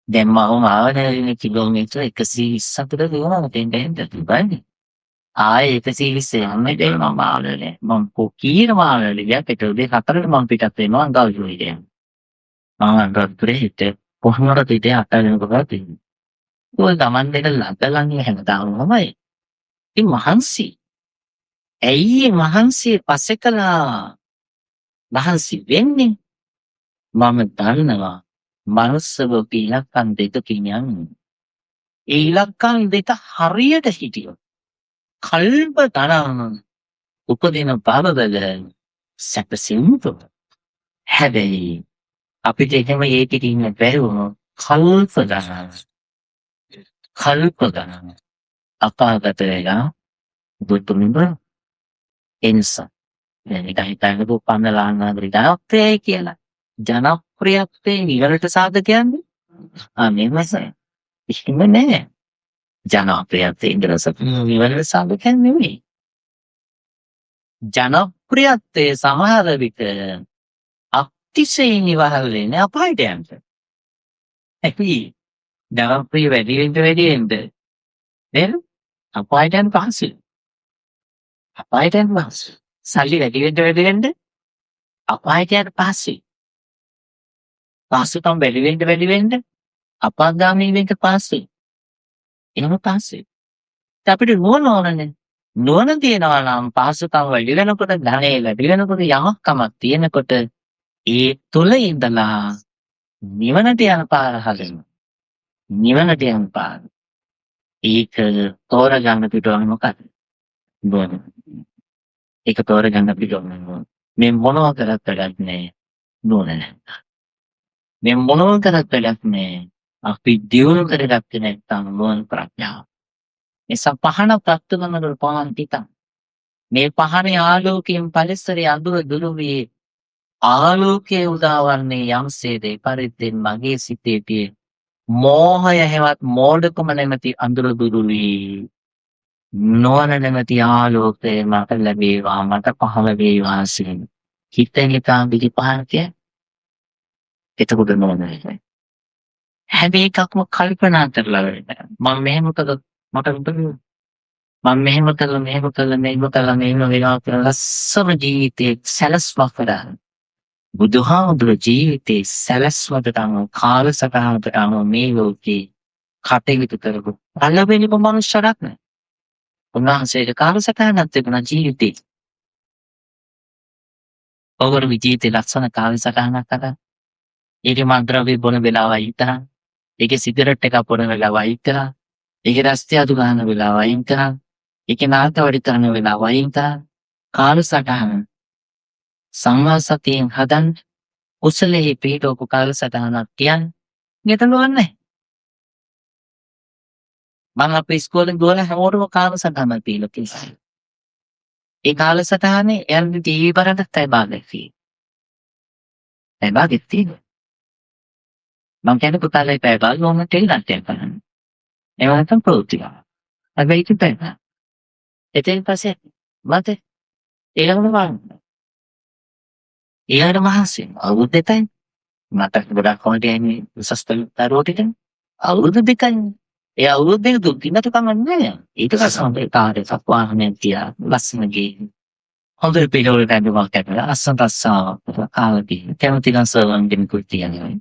[SPEAKER 1] දැන් මම ආවනේ කිලෝමීටර් 120කට දුවනවා දෙන්න තිබන්නේ. ආයේ 120 යන්නේ දැන් මම ආවනේ. මම කොකීරම ආවනේ. දැන් පෙට්‍රල් දෙක හතරට මම පිටත් වෙනවා අඟවලුවේ දැන්. මම අඟවලුවේ හිට කොහොමද පිටේ අටවෙනකොට තියෙන්නේ. ඔය ගමන් දෙක ළඟ හැමදාම මමයි. ඉතින් මහන්සි. ඇයි මහන්සි පස්සේ කළා? මහන්සි වෙන්නේ මම දන්නවා මනුස්සව ඉලක්කම් දෙකකින් යන්නේ. ඒ ඉලක්කම් දෙක හරියට හිටියොත් කල්ප ගණන් උපදින බවවල සැපසීමට. හැබැයි අපිට එහෙම ඒකෙට ඉන්න බැරි වුණොත් කල්ප ගණන් අපාගත වෙලා දුතුමිඹ එනිසා දැන් හිතන්න දුප්පන්නලා අනාදරි ජනප්‍රියයි කියලා. ජනප්‍රියත්වයේ නිවලට සාධකයන්නේ මෙහෙමයි. එහෙම නෑ. ජනප්‍රියත්වයේ ඉඳලා නිවලට සාධකයක් නෙමෙයි. ජනප්‍රියත්වයේ සමහර විට අතිශයින් ඉවහල් වෙන්නේ අපායට යන්න. ඇයි? ජනප්‍රිය වැඩි වෙන්න නේද? අපායට යන්න පහසුයි. අපායට යන්න පහසුයි. සල්ලි වැඩි වෙන්න අපායට යන්න පහසුයි. පහසුකම් වැඩි වෙන්න අපාගාමී වෙන්න පහසුයි. එහෙම පහසුයි. අපිට නුවණ ඕනනේ. නුවණ තියනවා නම් පහසුකම් වැඩි වෙනකොට ධනෙ වැඩි වෙනකොට යමක්කමක් තියෙනකොට ඒ තුල ඉඳලා නිවනට යන පාර හදන්න. නිවනට යන පාර. ඒක තෝරගන්න පිටවන්නේ මොකක්ද? නුවණ. ඒක තෝරගන්න පිටවන්නේ මේ මොනවා කරත් වැඩක් නෑ නුවණ නැහැ. මේ මොනවා කරත් වැඩක් නෑ අපි දියුණු කරගත්තේ නැත්නම් නුවණ ප්‍රඥාව. නිසා පහන ප්‍රත්‍යවනවල පහන් තිතන්. මේ පහනේ ආලෝකයෙන් පරිසරයේ අඳුර දුරු වී ආලෝකයේ උදාවන්නේ යම්සේද පරිද්දෙන් මගේ සිතේ තියේ මෝහය හැවත් මෝඩකම නැමැති අඳුර දුරු වී නොවන නැමැති ආලෝකය මට ලැබේවා මට පහළ වේවා සිටින හිතෙන් හිතාන් පිටි පහනතිය එතකොට නොවන හැබැයි එකක්ම කල්පනා කරලා වෙන්න මම මෙහෙම කළොත් මට උදේ මම මෙහෙම කළා මෙහෙම වෙනවා කියලා ලස්සන ජීවිතේ සැලස්මක් කරා බුදුහාමුදුර ජීවිතේ සැලැස්මට අනුව කාලසටහනකට අනුව මේ ලෝකේ කටයුතු කරපු පළවෙනිම මනුෂ්‍යයෙක් නේ. උන්වහන්සේට කාලසටහනක් තිබුණා ජීවිතේ. ඔවුරු ජීවිතේ ලස්සන කාලසටහනක් අරන් ඒකේ මන්ත්‍රවි බොන වෙලාවයි ඉතන. ඒකේ සිගරට් එකක් බොන වෙලාවයි ඉතන. ඒකේ රස්තිය අඩු ගන්න වෙලාවයි ඉතන. ඒකේ නාට්‍ය වැඩි කරන වෙලාවයි ඉතන. කාලසටහන සංවා සතියෙන් හදන්න කුසලයේ පිටෝපු කාලසටහනක් කියන්නේ ගැටලුවක් නැහැ. මම අපේ ඉස්කෝලේ ගෝල හැමෝටම කාලසටහනක් දීලා තියෙනවා. ඒ කාලසටහනේ එයාගේ ටීවී බලන්නත් ඇයි බාගෙත් තියෙන්නේ. ඇයි බාගෙත් තියෙන්නේ. මම කියන්නේ පුතාලේ පැය භාග ඕන ටෙලි නාට්‍යයක් බලන්න. ඒව නැත්තම් ප්‍රවෘත්ති ගන්න. හැබැයි ඉතින් බෑ. එතෙන් පස්සේ මට ඊළඟට බලන්න. ඊළඟට මහන්සි අවුරුදු දෙකයි. මට ගොඩක් කමට යන්නේ උසස් දරුවෝට අවුරුදු දෙකයි. ඒ අවුරුදු දෙක දුක් දිනට කමන්නේ. ඊට පස්සේ මම කාර්ය සප්වාහනයක් තියා ලස්සන ගේ. හොඳට පිළිවෙලට ඇඳුමක් ඇඳලා අස්සන් රස්සාවක් කාලදී කැමති නම් සර්වන් කෙනෙකුට තියන්නේ.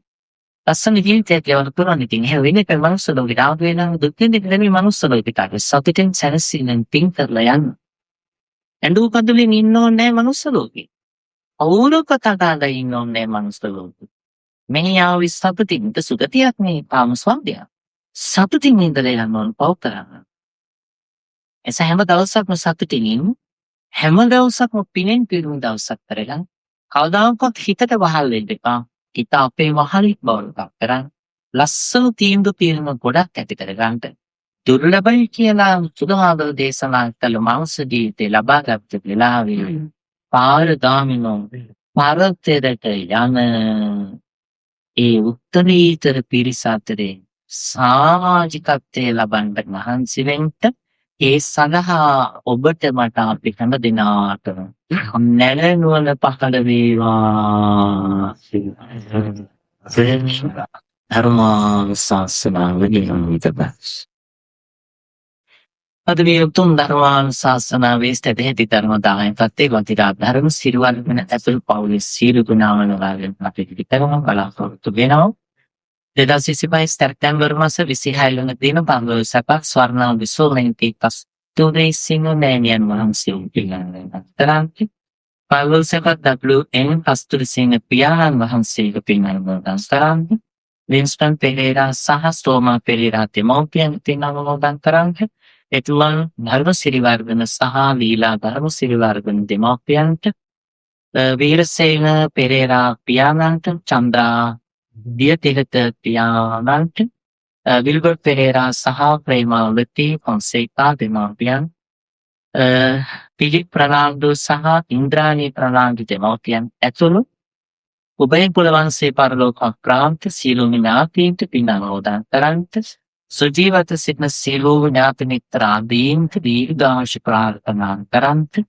[SPEAKER 1] ලස්සන ජීවිතයක් ගෙවන්න පුළුවන් ඉතින් එහෙම වෙන්නේ නැත්නම් මනුස්ස ලෝකෙට ආව වෙනම දුක් විඳින්න නෙමෙයි මනුස්ස ලෝකෙට ආවේ සතුටින් සැනසීමෙන් පින් කරලා යන්න. ඇඬු කඳුලින් ඉන්න ඕනේ නැහැ මනුස්ස ලෝකේ. අවුරු කතා කරලා ඉන්න ඕනේ නැහැ මනුස්ස ලෝකේ. මෙහි ආවි සතුටින් සුගතියක් නේ පාම ස්වර්ගය. සතුටින් ඉඳලා යන්න ඕන පව් කරන්න. එස හැම දවසක්ම සතුටින් ඉන්න හැම දවසක්ම පිනෙන් පිරුණු දවසක් කරගන්න. කවදාකවත් හිතට වහල් වෙන්න එපා. හිත අපේ වහලින් බවට පත් කරන් ලස්සන තීන්දුව తీරන ගොඩක් ඇති කරගන්න. දුර්ලභයි කියලා සුදුමාදව දේශනා කළ මානව ජීවිතේ ලබාගත් වෙලාවේ පාරගාමිනෝ පාරතරට යන ඒ උත්තරීතර පිරිස අතරේ සමාජිකත්වයේ ලබන්න මහන්සි වෙන්න ඒ සඳහා ඔබට මට අපි හැම දිනාට නැලනුවන පහළ වේවා. ධර්මානුශාසනාව නියමිතයි. අද මේ උතුම් ධර්මානුශාසනාවේ ස්ථිතෙහි ධර්ම දායකත්වයේ ගොතිරා ධර්ම සිරුවල්ගෙන ඇතුළු පවුලේ සියලු ගුණාවල වාගෙන අපි පිළිතරම බලාපොරොත්තු වෙනවා. 2025 සැප්තැම්බර් මාස 26 වෙනි දින බංගලෝර සපක් ස්වර්ණ විසෝමෙන්ති පස් තුනේ සිංහලෑනියන් වහන්සේ පිළිගන්නවා. තරන්ති බංගලෝර සපක් WN කස්තුරි සිංහ පියාණන් වහන්සේගේ පිළිගන්නවා. තරන්ති වින්ස්ටන් පෙරේරා සහ ස්ටෝමා පෙරේරා දෙමෝපියන් පිළිගන්නවා. තරන්ති එතුමන් ධර්ම සිරිවර්ධන සහ ලීලා ධර්ම සිරිවර්ධන දෙමෝපියන්ට වීරසේන පෙරේරා පියාණන්ට චන්ද්‍රා දියතිලක පියාණන්ට විල්බර්ට් පෙරේරා සහ ප්‍රේමාවති ෆොන්සේකා දෙමෝපියන් පිලිප් ප්‍රනාන්දු සහ ඉන්ද්‍රාණී ප්‍රනාන්දු දෙමෝපියන් ඇතුළු උභය කුල වංශේ පරලෝක ප්‍රාන්ත සියලුම ඥාතීන්ට පින් අනුමෝදන් කරන්ට සුජීවත සිටින සියලුම ඥාති මිත්‍රාදීන්ට දීර්ඝායුෂ ප්‍රාර්ථනා කරන්ට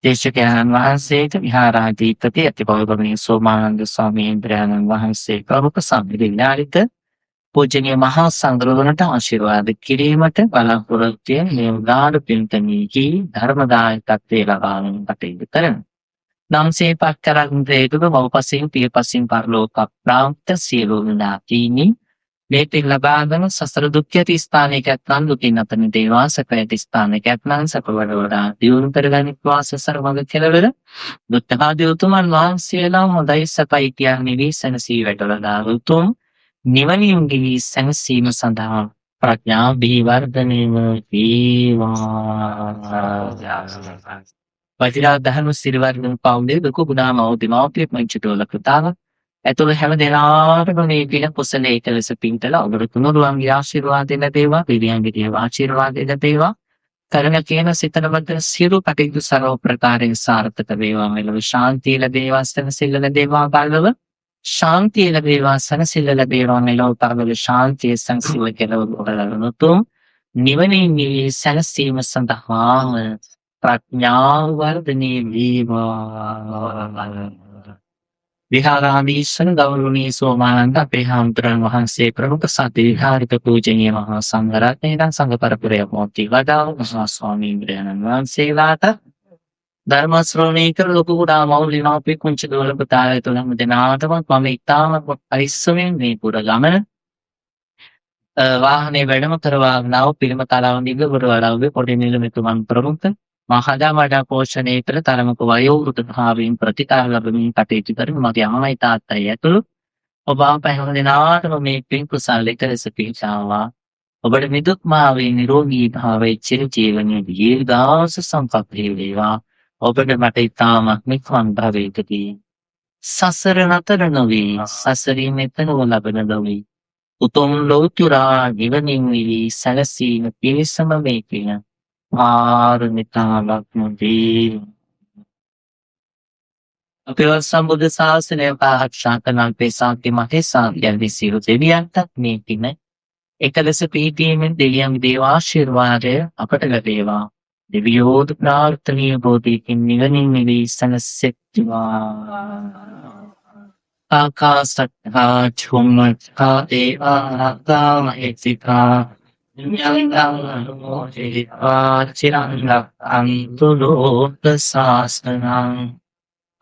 [SPEAKER 1] දේශකයන්න් වහන්සේට විහාරාධිපති අතිපෞරණීය සෝමානන්ද ස්වාමීන් වහන්සේ ප්‍රමුඛ සම්මිලිනාරිත පූජනීය මහා සංඝරත්නයට ආශිර්වාද කිරීමට බලාපොරොත්තු වෙන මේ උදාර පින්තනීකී ධර්මදායකත්වයේ ලබාගෙන කටයුතු කරන නම්සේපත් කරන් දේදුක මව්පසින් පියපසින් පරලෝක ප්‍රාන්ත සියලුම ඥාතීනි මේ පින් ලබාගෙන සසර දුක් යති ස්ථානයකට නම් දුකින් අත මිදේවා සැපයට ස්ථානයකට නම් සැප වඩවඩා දියුණු කරගනිත්වා සසර මඟ කෙලවර බුද්ධ ආදී උතුමන් වහන්සේලා හොඳයි සපයි කියා නිවි සනසී වැඩවලා උතුම් නිවනින් ගිවි සනසීම සඳහා ප්‍රඥා බිහිවර්ධනයම වේවා. වෛද්‍යරා ධර්ම සිරිවර්ධන පවුලේ දුක ගුණා මෞතිමාපිය මංචතෝල කතාව ඇතුළු හැම දෙනාටම මේ පින කුසලයේ එකලස පින්තලා ඔබට තුනුරුවන්ගේ ආශිර්වාද ලැබේවා පිරියන්ගේ ආශිර්වාද ලැබේවා කරන කියන සිතන බද්ද සියලු කටයුතු සර්ව ප්‍රකාරයෙන් සාර්ථක වේවා මෙලොව ශාන්තිය ලැබේවා සනසිල්ල ලැබේවා බලව ශාන්තිය ලැබේවා සනසිල්ල ලැබේවා මෙලොව පරලොව ශාන්තිය සංසිල්ල කෙලව බලනතුම් නිවනින් නිවී සැනසීම සඳහාම ප්‍රඥාව වර්ධනය වේවා. විහාරාධීශන ගෞරවනීය සෝමානන්ද අපේ හාමුදුරන් වහන්සේ ප්‍රමුඛ සති විහාරික පූජනීය මහා සංඝරත්නයන් සංඝ පරපුරේ මොති වඩාව මහා ස්වාමීන් වහන්සේලාට ධර්ම ශ්‍රවණය කර ලොකු කුඩා මවුල් දෙමාපිය කුංචි දුවල පුතාලා තුළම දෙනාටමත් මම ඉතාමත් පරිස්සමෙන් මේ පුර ගමන වාහනේ වැඩම කරවාගෙන ආව පිළිම තලාව නිගබර වඩාවේ පොඩි නිලමේතුමන් ප්‍රමුඛ මහදා වඩා පෝෂණය කළ තරමක වයෝවෘද්ධ භාවයෙන් ප්‍රතිකාර ලැබමින් කටයුතු කරන මගේ අම්මයි තාත්තයි ඇතුළු ඔබ අප හැම දිනාටම මේ පින් කුසල් එකලෙස පිහිටාවා. ඔබට නිදුක්මාවේ නිරෝගී භාවයේ චිරජීවනයේ දීර්ඝාස සම්පත් වේවා. ඔබට මට ඉතාමත් මික්මන් භවයකදී සසර නතර නොවී සසරින් එතනව ලබන ලොවී උතුම් ලෝතුරා නිවනින් විලී සැලසීම පිණිසම මේ පින පාරමිතාවක් වේ. අපේ සම්බුද්ධ ශාසනය පාරක්ෂා කරන අපේ ශාන්ති මහේසාන්තියන්ගේ සියලු දෙවියන්ටත් මේ පින එකලෙස පිහිටීමෙන් දෙවියන්ගේ දේව ආශිර්වාදය අපට ලැබේවා. දෙවියෝද ප්‍රාර්ථනීය බෝධියකින් නිවනින් නිවී සැනසෙත්වා. ආකාශත්තා චුම්මත්තා දේවානාගා මහිත්‍තිකා නියංගං අනුමෝදිत्वा චිරං රක්ඛන්තු ලෝක ශාසනං.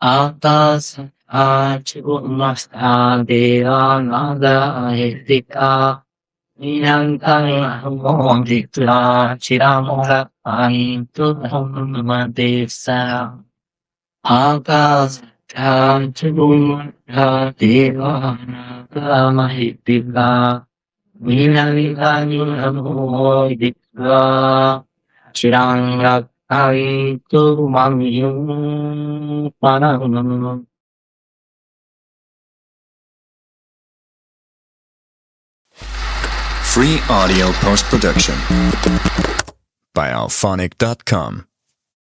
[SPEAKER 1] ආකාශත්තා චුම්මත්තා දේවානාගා මහිත්‍තිකා නියංගං අනුමෝදිत्वा චිරං රක්ඛන්තු ධම්ම දේශනං. ආකාශත්තා චුම්මත්තා දේවානාගා මහිත්‍තිකා නියංගං අනුමෝදිत्वा චිරං රක්ඛන්තු මං පරමං.
[SPEAKER 2] Free audio post-production by alphonic.com.